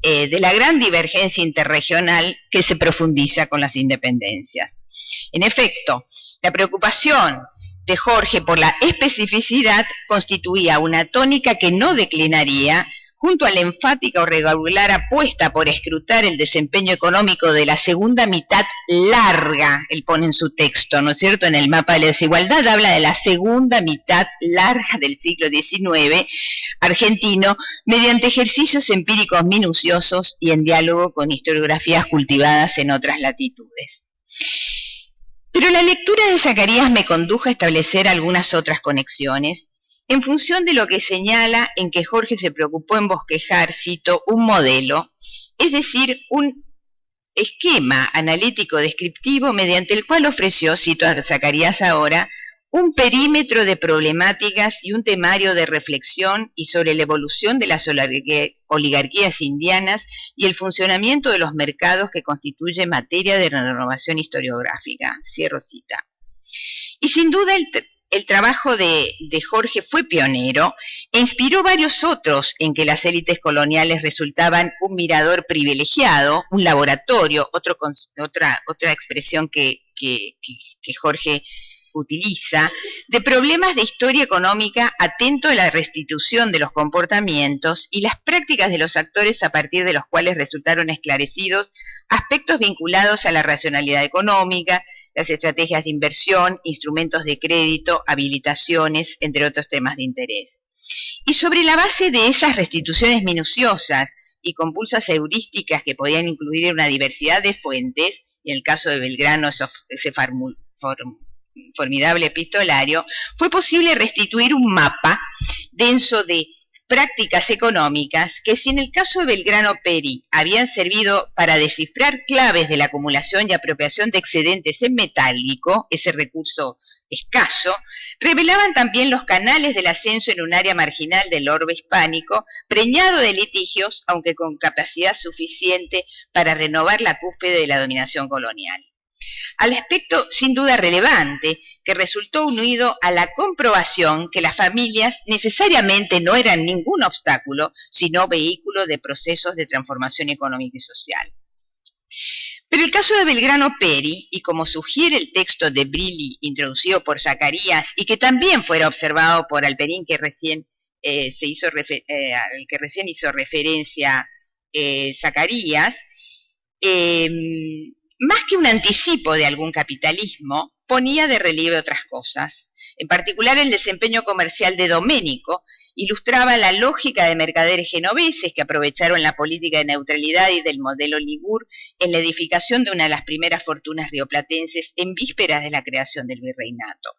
de la gran divergencia interregional que se profundiza con las independencias. En efecto, la preocupación de Jorge por la especificidad constituía una tónica que no declinaría, junto a la enfática o regular apuesta por escrutar el desempeño económico de la segunda mitad larga, él pone en su texto, ¿no es cierto?, en el mapa de la desigualdad, habla de la segunda mitad larga del siglo XIX argentino, mediante ejercicios empíricos minuciosos y en diálogo con historiografías cultivadas en otras latitudes. Pero la lectura de Zacarías me condujo a establecer algunas otras conexiones, en función de lo que señala en que Jorge se preocupó en bosquejar, cito, un modelo, es decir, un esquema analítico descriptivo mediante el cual ofreció, cito a Zacarías ahora, un perímetro de problemáticas y un temario de reflexión y sobre la evolución de las oligarquías indianas y el funcionamiento de los mercados que constituye materia de renovación historiográfica. Cierro cita. Y sin duda el trabajo de Jorge fue pionero e inspiró varios otros en que las élites coloniales resultaban un mirador privilegiado, un laboratorio, otra expresión que Jorge utiliza, de problemas de historia económica atento a la restitución de los comportamientos y las prácticas de los actores a partir de los cuales resultaron esclarecidos aspectos vinculados a la racionalidad económica, las estrategias de inversión, instrumentos de crédito, habilitaciones, entre otros temas de interés. Y sobre la base de esas restituciones minuciosas y compulsas heurísticas que podían incluir una diversidad de fuentes, y en el caso de Belgrano ese formidable epistolario, fue posible restituir un mapa denso de prácticas económicas que, si en el caso de Belgrano Peri habían servido para descifrar claves de la acumulación y apropiación de excedentes en metálico, ese recurso escaso, revelaban también los canales del ascenso en un área marginal del orbe hispánico, preñado de litigios, aunque con capacidad suficiente para renovar la cúspide de la dominación colonial. Al aspecto sin duda relevante, que resultó unido a la comprobación que las familias necesariamente no eran ningún obstáculo, sino vehículo de procesos de transformación económica y social. Pero el caso de Belgrano Peri, y como sugiere el texto de Brilli introducido por Zacarías y que también fuera observado por Alperín, que recién al que recién hizo referencia Zacarías, más que un anticipo de algún capitalismo, ponía de relieve otras cosas. En particular, el desempeño comercial de Doménico ilustraba la lógica de mercaderes genoveses que aprovecharon la política de neutralidad y del modelo Ligur en la edificación de una de las primeras fortunas rioplatenses en vísperas de la creación del virreinato.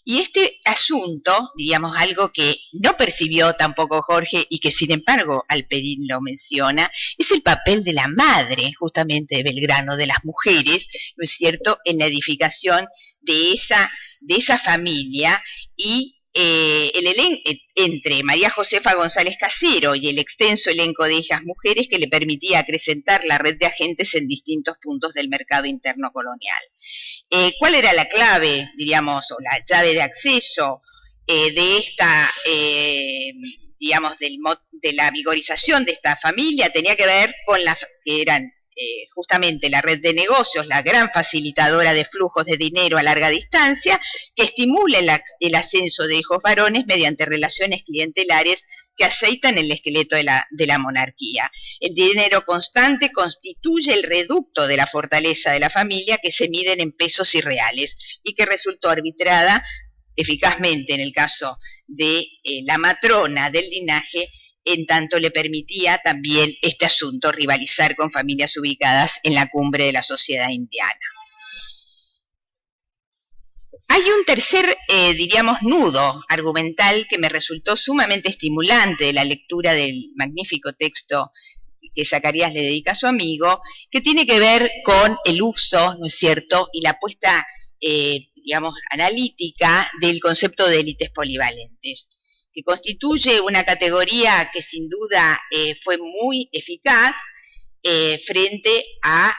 Y este asunto, diríamos algo que no percibió tampoco Jorge y que sin embargo Alperín lo menciona, es el papel de la madre, justamente de Belgrano, de las mujeres, ¿no es cierto?, en la edificación de esa familia y entre María Josefa González Casero y el extenso elenco de ellas mujeres que le permitía acrecentar la red de agentes en distintos puntos del mercado interno colonial. ¿Cuál era la clave, diríamos, o la llave de acceso de esta, digamos, de la vigorización de esta familia? Tenía que ver con que eran justamente la red de negocios, la gran facilitadora de flujos de dinero a larga distancia, que estimula el ascenso de hijos varones mediante relaciones clientelares que aceitan el esqueleto de la monarquía. El dinero constante constituye el reducto de la fortaleza de la familia, que se miden en pesos y reales, y que resultó arbitrada eficazmente en el caso de la matrona del linaje, en tanto le permitía también este asunto rivalizar con familias ubicadas en la cumbre de la sociedad indiana. Hay un tercer, diríamos, nudo argumental que me resultó sumamente estimulante de la lectura del magnífico texto que Zacarías le dedica a su amigo, que tiene que ver con el uso, ¿no es cierto?, y la puesta digamos, analítica del concepto de élites polivalentes, que constituye una categoría que sin duda fue muy eficaz frente a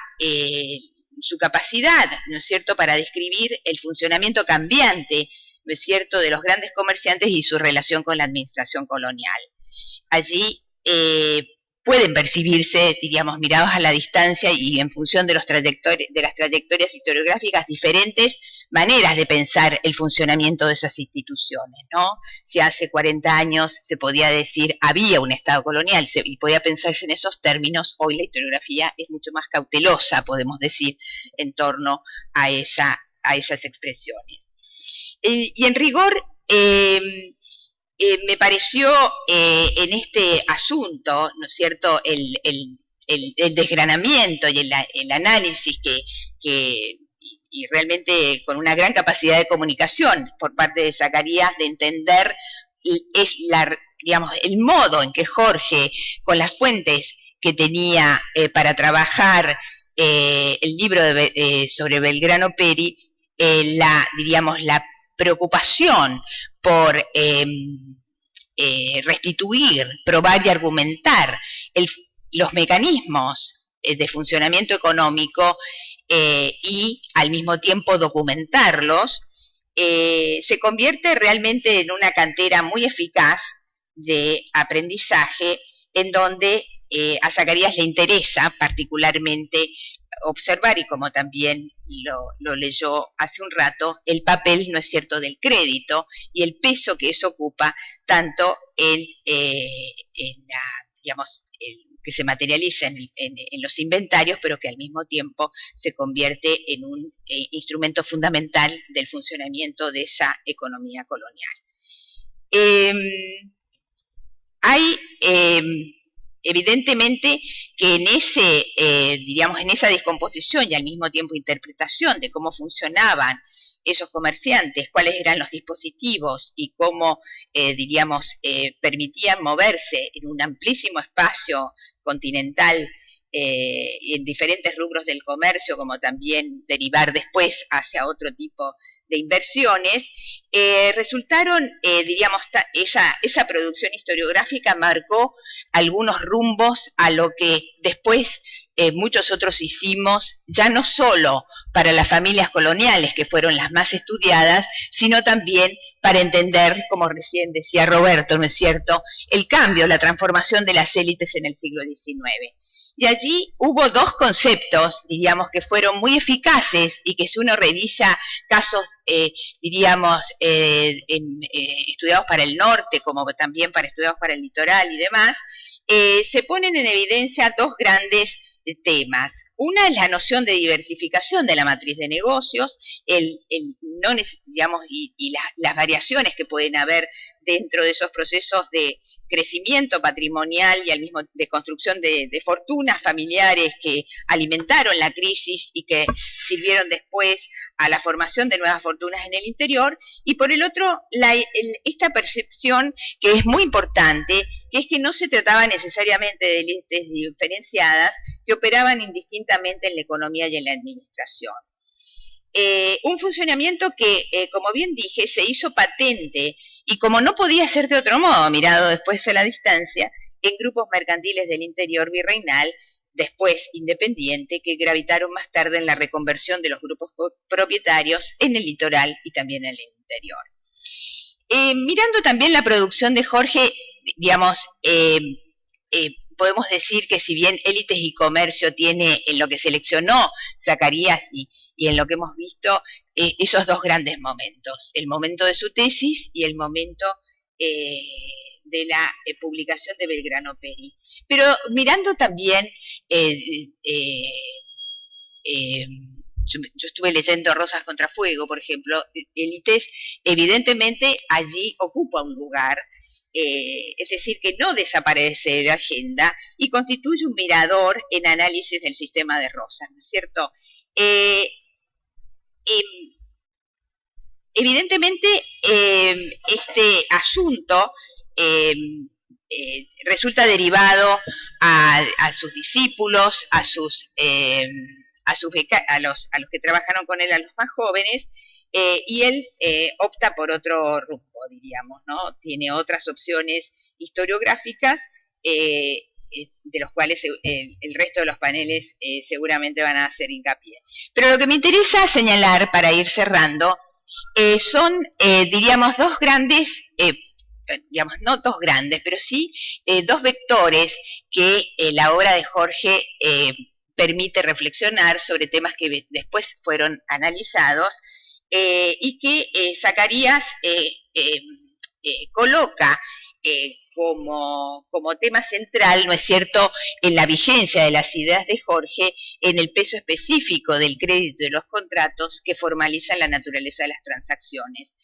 su capacidad, ¿no es cierto?, para describir el funcionamiento cambiante, ¿no es cierto?, de los grandes comerciantes y su relación con la administración colonial. Allí pueden percibirse, diríamos, mirados a la distancia y en función de las trayectorias historiográficas, diferentes maneras de pensar el funcionamiento de esas instituciones, ¿no? Si hace 40 años se podía decir había un Estado colonial y podía pensarse en esos términos, hoy la historiografía es mucho más cautelosa, podemos decir, en torno a esas expresiones. Y en rigor, me pareció en este asunto, ¿no es cierto?, el desgranamiento y el análisis y realmente con una gran capacidad de comunicación por parte de Zacarías de entender digamos, el modo en que Jorge, con las fuentes que tenía para trabajar el libro sobre Belgrano Peri, diríamos, la preocupación por restituir, probar y argumentar los mecanismos de funcionamiento económico y al mismo tiempo documentarlos, se convierte realmente en una cantera muy eficaz de aprendizaje en donde a Zacarías le interesa particularmente observar, y como también lo leyó hace un rato, el papel, ¿no es cierto?, del crédito y el peso que eso ocupa tanto digamos, que se materializa en los inventarios, pero que al mismo tiempo se convierte en un instrumento fundamental del funcionamiento de esa economía colonial. Hay evidentemente que digamos, en esa descomposición y al mismo tiempo interpretación de cómo funcionaban esos comerciantes, cuáles eran los dispositivos y cómo, diríamos, permitían moverse en un amplísimo espacio continental y en diferentes rubros del comercio, como también derivar después hacia otro tipo de inversiones, resultaron, diríamos, esa producción historiográfica marcó algunos rumbos a lo que después muchos otros hicimos, ya no solo para las familias coloniales, que fueron las más estudiadas, sino también para entender, como recién decía Roberto, ¿no es cierto?, el cambio, la transformación de las élites en el siglo XIX. Y allí hubo dos conceptos, diríamos, que fueron muy eficaces y que si uno revisa casos, diríamos, estudiados para el norte, como también estudiados para el litoral y demás, se ponen en evidencia dos grandes temas. Una es la noción de diversificación de la matriz de negocios, digamos, y las variaciones que pueden haber dentro de esos procesos de crecimiento patrimonial y al mismo de construcción de fortunas familiares que alimentaron la crisis y que sirvieron después a la formación de nuevas fortunas en el interior, y por el otro, esta percepción que es muy importante, que es que no se trataba necesariamente de élites diferenciadas que operaban indistintamente en la economía y en la administración. Un funcionamiento que, como bien dije, se hizo patente y como no podía ser de otro modo, mirado después a la distancia, en grupos mercantiles del interior virreinal, después independiente, que gravitaron más tarde en la reconversión de los grupos propietarios en el litoral y también en el interior. Mirando también la producción de Jorge, digamos, podemos decir que si bien élites y comercio tiene en lo que seleccionó Zacarías y en lo que hemos visto, esos dos grandes momentos, el momento de su tesis y el momento de la publicación de Belgrano Peri. Pero mirando también, yo estuve leyendo Rosas contra Fuego, por ejemplo, élites evidentemente allí ocupa un lugar, es decir, que no desaparece de la agenda y constituye un mirador en análisis del sistema de Rosas, ¿no es cierto? Evidentemente, este asunto resulta derivado a sus discípulos, a sus a los que trabajaron con él, a los más jóvenes, y él opta por otro rumbo, diríamos, ¿no? Tiene otras opciones historiográficas, de los cuales el resto de los paneles seguramente van a hacer hincapié. Pero lo que me interesa señalar para ir cerrando son, diríamos, dos grandes, digamos, no dos grandes, pero sí dos vectores que la obra de Jorge permite reflexionar sobre temas que después fueron analizados, y que Zacarías coloca como tema central, ¿no es cierto?, en la vigencia de las ideas de Jorge, en el peso específico del crédito y de los contratos que formalizan la naturaleza de las transacciones.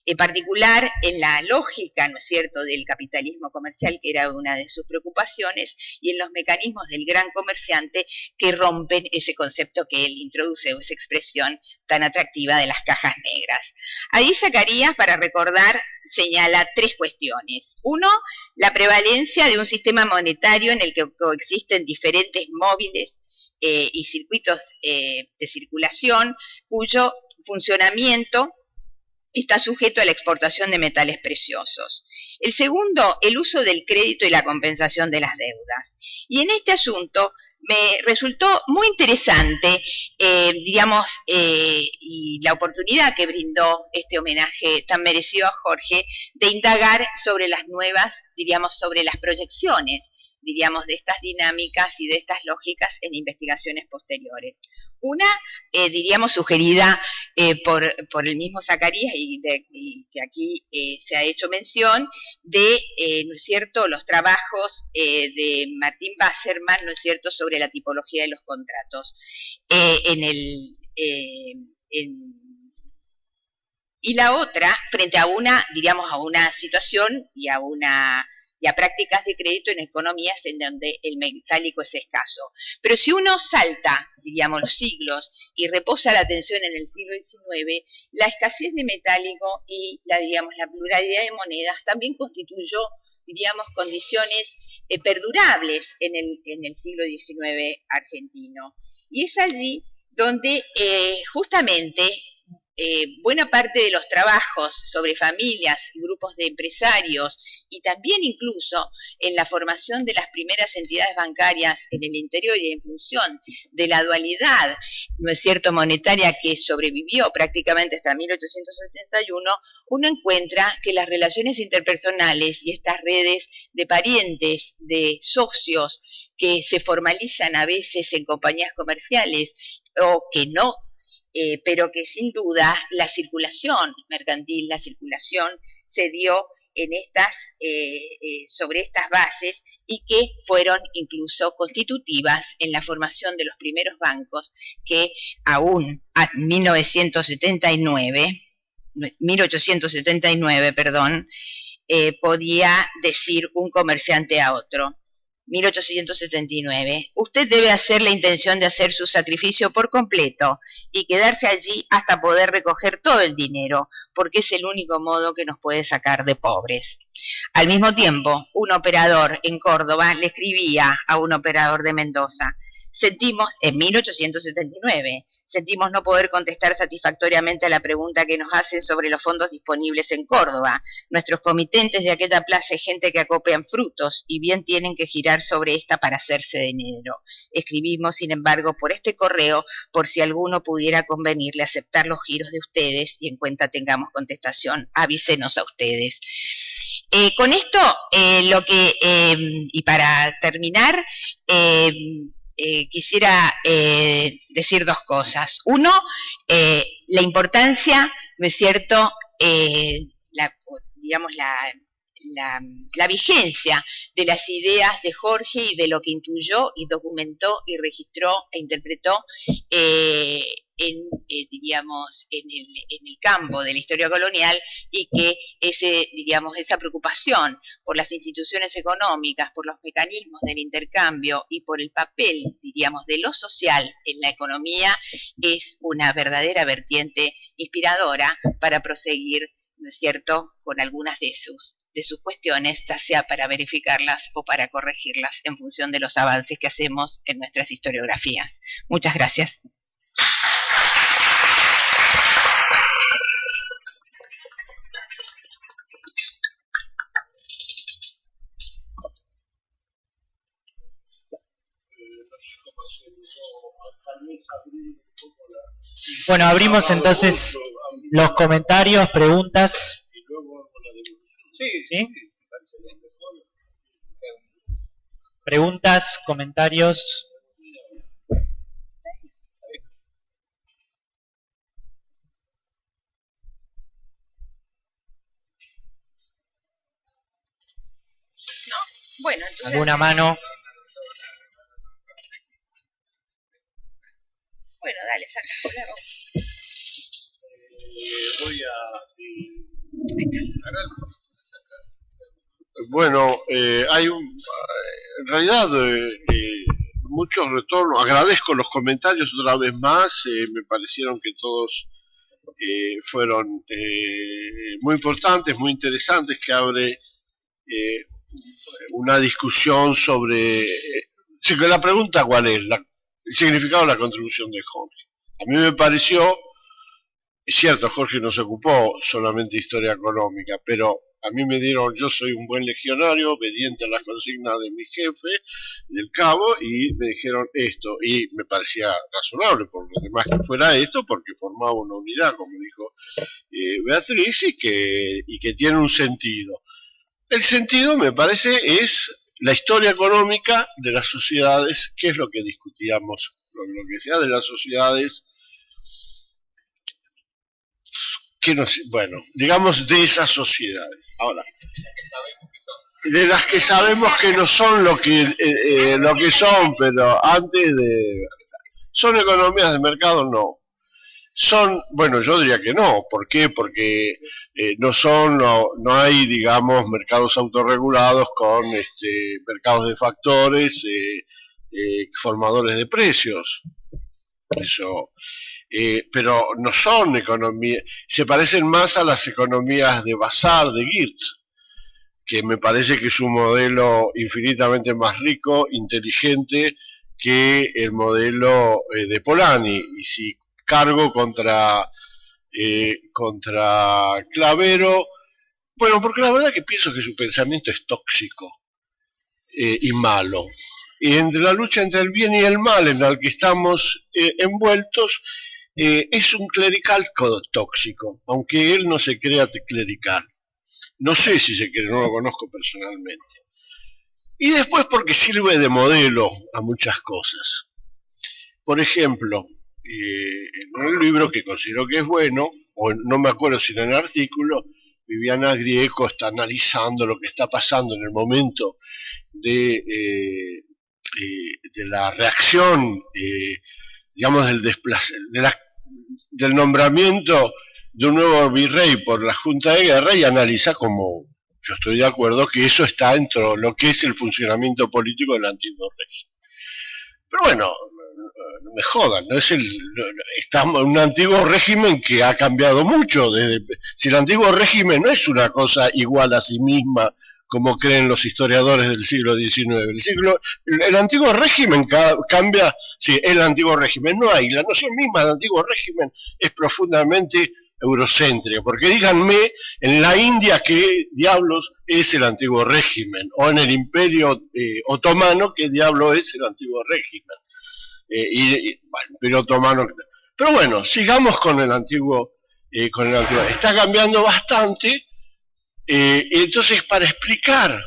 En particular, en la lógica, ¿no es cierto?, del capitalismo comercial, que era una de sus preocupaciones, y en los mecanismos del gran comerciante que rompen ese concepto que él introduce, o esa expresión tan atractiva de las cajas negras. Ahí Zacarías, para recordar, señala tres cuestiones. Uno, la prevalencia de un sistema monetario en el que coexisten diferentes móviles y circuitos de circulación, cuyo funcionamiento está sujeto a la exportación de metales preciosos. El segundo, el uso del crédito y la compensación de las deudas. Y en este asunto me resultó muy interesante, digamos, y la oportunidad que brindó este homenaje tan merecido a Jorge, de indagar sobre las nuevas, diríamos, sobre las proyecciones, diríamos, de estas dinámicas y de estas lógicas en investigaciones posteriores. Una, diríamos, sugerida por el mismo Zacarías y que aquí se ha hecho mención, de, ¿no es cierto?, los trabajos de Martín Wasserman, ¿no es cierto?, sobre la tipología de los contratos. Y la otra, frente a una, diríamos, a una situación y a prácticas de crédito en economías en donde el metálico es escaso. Pero si uno salta, diríamos, los siglos y reposa la atención en el siglo XIX, la escasez de metálico y digamos, la pluralidad de monedas también constituyó, diríamos, condiciones perdurables en el siglo XIX argentino. Y es allí donde justamente buena parte de los trabajos sobre familias, grupos de empresarios y también incluso en la formación de las primeras entidades bancarias en el interior y en función de la dualidad, ¿no es cierto?, monetaria que sobrevivió prácticamente hasta 1871, uno encuentra que las relaciones interpersonales y estas redes de parientes, de socios que se formalizan a veces en compañías comerciales o que no, pero que sin duda la circulación mercantil, la circulación se dio en sobre estas bases y que fueron incluso constitutivas en la formación de los primeros bancos que aún a 1879, podía decir un comerciante a otro. 1879. Usted debe hacer la intención de hacer su sacrificio por completo y quedarse allí hasta poder recoger todo el dinero, porque es el único modo que nos puede sacar de pobres. Al mismo tiempo, un operador en Córdoba le escribía a un operador de Mendoza: en 1879, sentimos no poder contestar satisfactoriamente a la pregunta que nos hacen sobre los fondos disponibles en Córdoba. Nuestros comitentes de aquella plaza es gente que acopian frutos y bien tienen que girar sobre esta para hacerse de dinero. Escribimos, sin embargo, por este correo, por si alguno pudiera convenirle aceptar los giros de ustedes y en cuenta tengamos contestación, avísenos a ustedes. Con esto, y para terminar, quisiera decir dos cosas. Uno, la importancia, ¿no es cierto?, la vigencia de las ideas de Jorge y de lo que intuyó y documentó y registró e interpretó diríamos, en el campo de la historia colonial, y que esa preocupación por las instituciones económicas, por los mecanismos del intercambio y por el papel, diríamos, de lo social en la economía, es una verdadera vertiente inspiradora para proseguir, ¿no es cierto?, con algunas de sus cuestiones, ya sea para verificarlas o para corregirlas en función de los avances que hacemos en nuestras historiografías. Muchas gracias. Bueno, abrimos entonces los comentarios, preguntas. ¿Sí? Preguntas, comentarios. Bueno, entonces, ¿Alguna mano? bueno, dale, saca. Hola, Bueno, hay en realidad muchos retornos. Agradezco los comentarios otra vez más. Me parecieron que todos fueron muy importantes, muy interesantes, que abre una discusión sobre... la pregunta cuál es, el significado de la contribución de Jorge. A mí me pareció, es cierto, Jorge no se ocupó solamente de historia económica, pero a mí me dieron, yo soy un buen legionario, obediente a las consignas de mi jefe, del cabo, y me dijeron esto, y me parecía razonable por lo demás que fuera esto, porque formaba una unidad, como dijo Beatriz, y que tiene un sentido. El sentido, me parece, es la historia económica de las sociedades, que es lo que discutíamos, lo que sea de las sociedades, que no sé, bueno, digamos de esas sociedades. Ahora, de las que sabemos que no son lo que son, pero antes de... ¿Son economías de mercado? No. Son, bueno, yo diría que no. ¿Por qué? Porque no hay, digamos, mercados autorregulados con mercados de factores, formadores de precios. Eso. Pero no son economías, se parecen más a las economías de bazar, de Geertz, que me parece que es un modelo infinitamente más rico, inteligente, que el modelo de Polanyi. Y si cargo contra Clavero, bueno, porque la verdad que pienso que su pensamiento es tóxico y malo. Y entre la lucha entre el bien y el mal en la que estamos envueltos, es un clerical tóxico, aunque él no se crea clerical. No sé si se cree, no lo conozco personalmente. Y después porque sirve de modelo a muchas cosas. Por ejemplo, en un libro que considero que es bueno, o no me acuerdo si en el artículo, Viviana Grieco está analizando lo que está pasando en el momento de la reacción, digamos, del nombramiento de un nuevo virrey por la Junta de Guerra, y analiza como, yo estoy de acuerdo, que eso está dentro de lo que es el funcionamiento político del antiguo régimen. Pero bueno, no me jodan, no es estamos en un antiguo régimen que ha cambiado mucho. Si el antiguo régimen no es una cosa igual a sí misma, como creen los historiadores del siglo XIX. El antiguo régimen cambia, sí, el antiguo régimen no hay. La noción misma del antiguo régimen es profundamente eurocéntrica, porque díganme en la India qué diablos es el antiguo régimen, o en el Imperio Otomano qué diablo es el antiguo régimen. Bueno, Imperio Otomano. Pero bueno, sigamos con el antiguo. Está cambiando bastante. Entonces, para explicar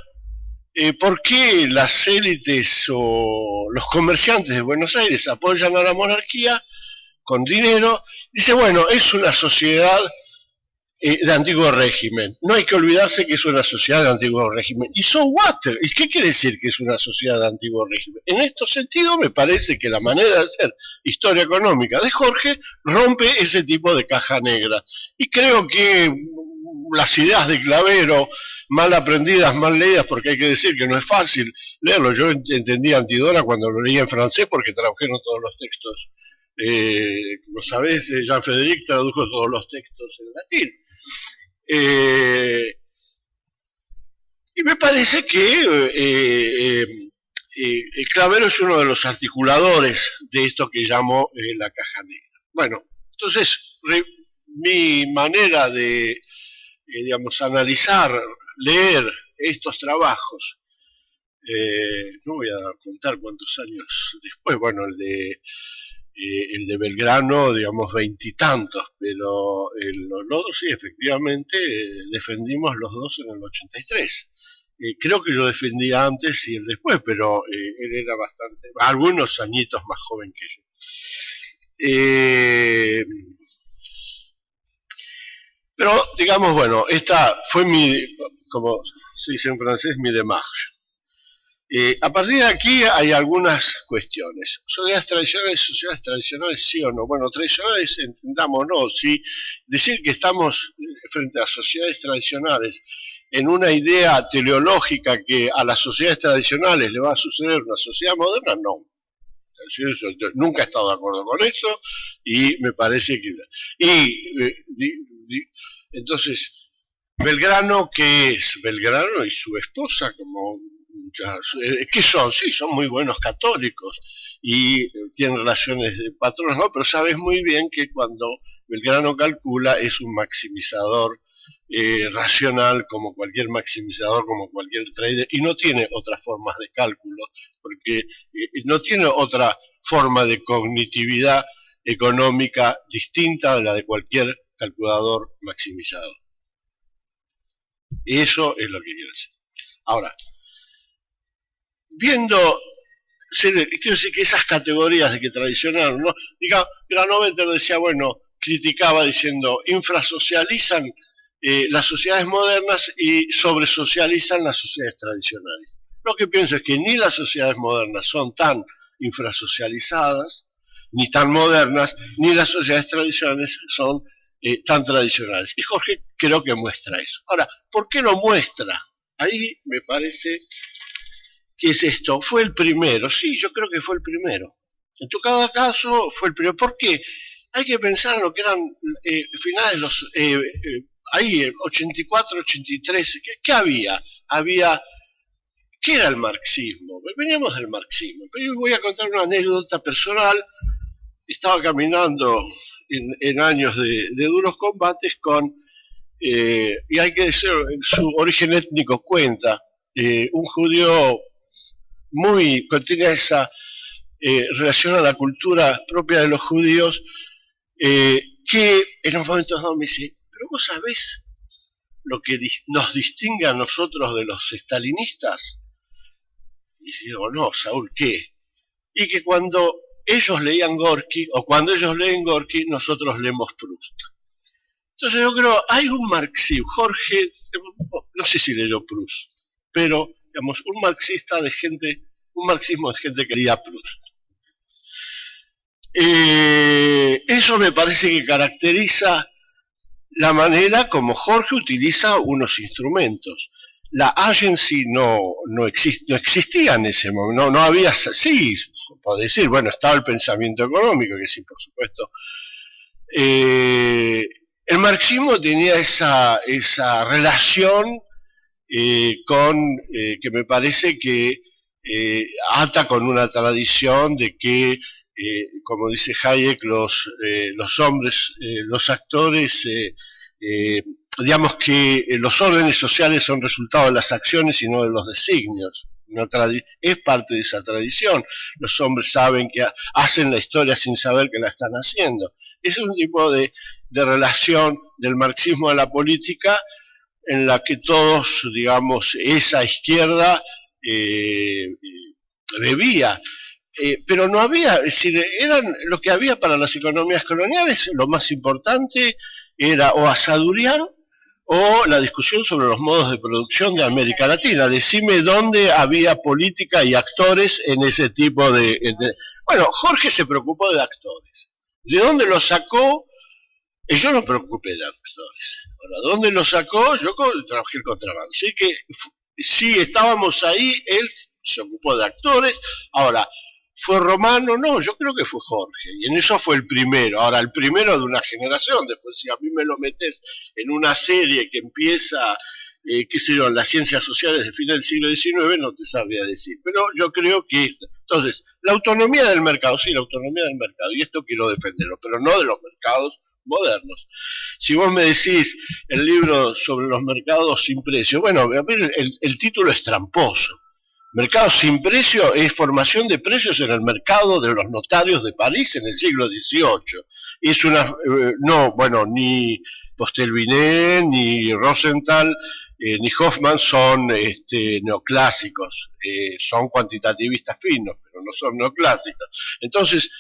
por qué las élites o los comerciantes de Buenos Aires apoyan a la monarquía con dinero, dice, bueno, es una sociedad de antiguo régimen. No hay que olvidarse que es una sociedad de antiguo régimen. ¿Y so what? ¿Y qué quiere decir que es una sociedad de antiguo régimen? En este sentido, me parece que la manera de hacer historia económica de Jorge rompe ese tipo de caja negra. Y creo que las ideas de Clavero, mal aprendidas, mal leídas, porque hay que decir que no es fácil leerlo. Yo entendí Antidora cuando lo leí en francés, porque tradujeron todos los textos. Como sabés, Jean-Frédéric tradujo todos los textos en latín. Y me parece que Clavero es uno de los articuladores de esto que llamo la caja negra. Bueno, entonces mi manera de digamos, analizar, leer estos trabajos no voy a contar cuántos años después, bueno, el de Belgrano, digamos, 20 y tantos, pero los dos sí, efectivamente, defendimos los dos en el 83. Creo que yo defendía antes y él después, pero él era bastante, algunos añitos más joven que yo. Pero, digamos, bueno, esta fue como se dice en francés, mi démarche. A partir de aquí hay algunas cuestiones. Sociedades tradicionales, sí o no. Bueno, tradicionales, entendámonos, ¿sí? Decir que estamos frente a sociedades tradicionales en una idea teleológica que a las sociedades tradicionales le va a suceder una sociedad moderna, no. Yo nunca he estado de acuerdo con eso y me parece que... entonces, Belgrano, ¿qué es? Belgrano y su esposa, como... ¿Qué son? Sí, son muy buenos católicos y tienen relaciones de patronos, ¿no? Pero sabes muy bien que cuando Belgrano calcula es un maximizador racional, como cualquier maximizador, como cualquier trader, y no tiene otras formas de cálculo, porque no tiene otra forma de cognitividad económica distinta de la de cualquier calculador maximizador. Eso es lo que quiero decir. Ahora, quiero decir que esas categorías de que tradicional, ¿no? Digamos, Granovetter decía, bueno, criticaba diciendo, infrasocializan las sociedades modernas y sobresocializan las sociedades tradicionales. Lo que pienso es que ni las sociedades modernas son tan infrasocializadas, ni tan modernas, ni las sociedades tradicionales son tan tradicionales. Y Jorge creo que muestra eso. Ahora, ¿por qué lo muestra? Ahí me parece... ¿Qué es esto? ¿Fue el primero? Sí, yo creo que fue el primero. En cada caso fue el primero. ¿Por qué? Hay que pensar en lo que eran finales los... ahí, 84, 83, ¿qué había? ¿Qué era el marxismo? Veníamos del marxismo. Pero yo voy a contar una anécdota personal. Estaba caminando en años de duros combates con... y hay que decir, su origen étnico cuenta. Un judío que tiene esa relación a la cultura propia de los judíos, que en los momentos dados me dice, pero vos sabés lo que nos distingue a nosotros de los estalinistas. Y digo, no, Saúl, ¿qué? Y que cuando ellos leían Gorky, o cuando ellos leen Gorky, nosotros leemos Proust. Entonces yo creo, hay un marxismo, Jorge, no sé si leyó Proust, pero digamos, un marxismo de gente que leía Proust. Eso me parece que caracteriza la manera como Jorge utiliza unos instrumentos. La agency no existía en ese momento, no había, sí, puedo decir, bueno, estaba el pensamiento económico, que sí, por supuesto. El marxismo tenía esa relación que me parece que ata con una tradición de que, como dice Hayek, los hombres, los actores, digamos que los órdenes sociales son resultado de las acciones y no de los designios. Es parte de esa tradición. Los hombres saben que hacen la historia sin saber que la están haciendo. Ese es un tipo de relación del marxismo a la política en la que todos, digamos, esa izquierda bebía. Pero no había, es decir, lo que había para las economías coloniales, lo más importante era o Asadurian o la discusión sobre los modos de producción de América Latina. Decime dónde había política y actores en ese tipo de... Bueno, Jorge se preocupó de actores. ¿De dónde lo sacó? Yo no me preocupé de actores. Ahora, ¿dónde lo sacó? Yo trabajé el contrabando. Así que sí, estábamos ahí, él se ocupó de actores. Ahora, ¿fue Romano? No, yo creo que fue Jorge. Y en eso fue el primero. Ahora, el primero de una generación. Después, si a mí me lo metes en una serie que empieza, qué sé yo, en las ciencias sociales de fin del siglo XIX, no te sabría decir. Pero yo creo que... Entonces, la autonomía del mercado, sí, la autonomía del mercado. Y esto quiero defenderlo, pero no de los mercados modernos. Si vos me decís el libro sobre los mercados sin precio, bueno, el título es tramposo. Mercado sin precio es formación de precios en el mercado de los notarios de París en el siglo XVIII. Es una, ni Postelvinet, ni Rosenthal, ni Hoffman son neoclásicos, son cuantitativistas finos, pero no son neoclásicos. Entonces,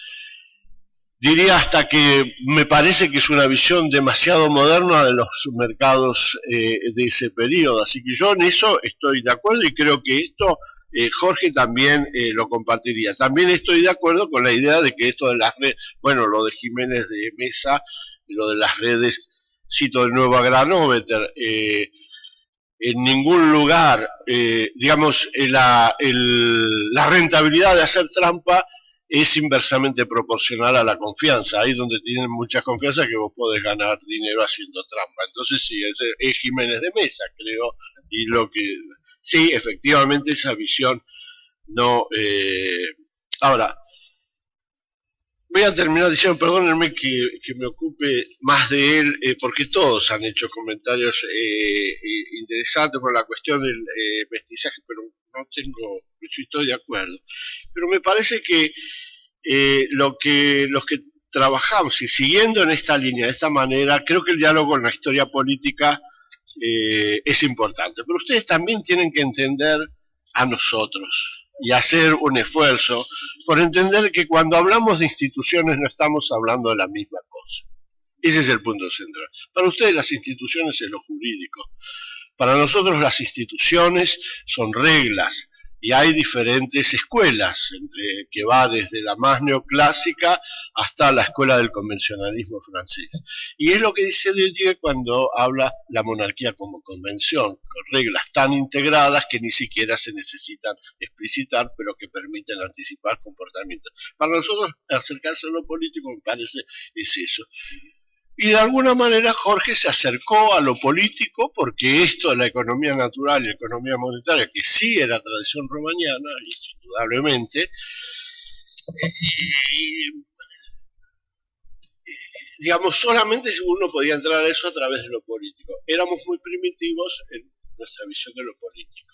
diría hasta que me parece que es una visión demasiado moderna de los mercados de ese periodo. Así que yo en eso estoy de acuerdo y creo que esto Jorge también lo compartiría. También estoy de acuerdo con la idea de que esto de las redes, bueno, lo de Jiménez de Mesa, lo de las redes, cito de nuevo a Granovetter, en ningún lugar, la rentabilidad de hacer trampa es inversamente proporcional a la confianza. Ahí donde tienen mucha confianza que vos podés ganar dinero haciendo trampa. Entonces sí, es Jiménez de Mesa, creo, y lo que... Sí, efectivamente esa visión no... Ahora, voy a terminar diciendo, perdónenme que me ocupe más de él, porque todos han hecho comentarios interesantes por la cuestión del mestizaje, pero no tengo, estoy de acuerdo. Pero me parece que los que trabajamos y siguiendo en esta línea, de esta manera, creo que el diálogo en la historia política es importante. Pero ustedes también tienen que entender a nosotros y hacer un esfuerzo por entender que cuando hablamos de instituciones no estamos hablando de la misma cosa. Ese es el punto central. Para ustedes las instituciones es lo jurídico. Para nosotros las instituciones son reglas y hay diferentes escuelas, que va desde la más neoclásica hasta la escuela del convencionalismo francés. Y es lo que dice Didier cuando habla la monarquía como convención, con reglas tan integradas que ni siquiera se necesitan explicitar, pero que permiten anticipar comportamientos. Para nosotros acercarse a lo político, me parece, es eso. Y de alguna manera Jorge se acercó a lo político porque esto de la economía natural y la economía monetaria, que sí era tradición romaniana, indudablemente, solamente uno podía entrar a eso a través de lo político. Éramos muy primitivos en nuestra visión de lo político.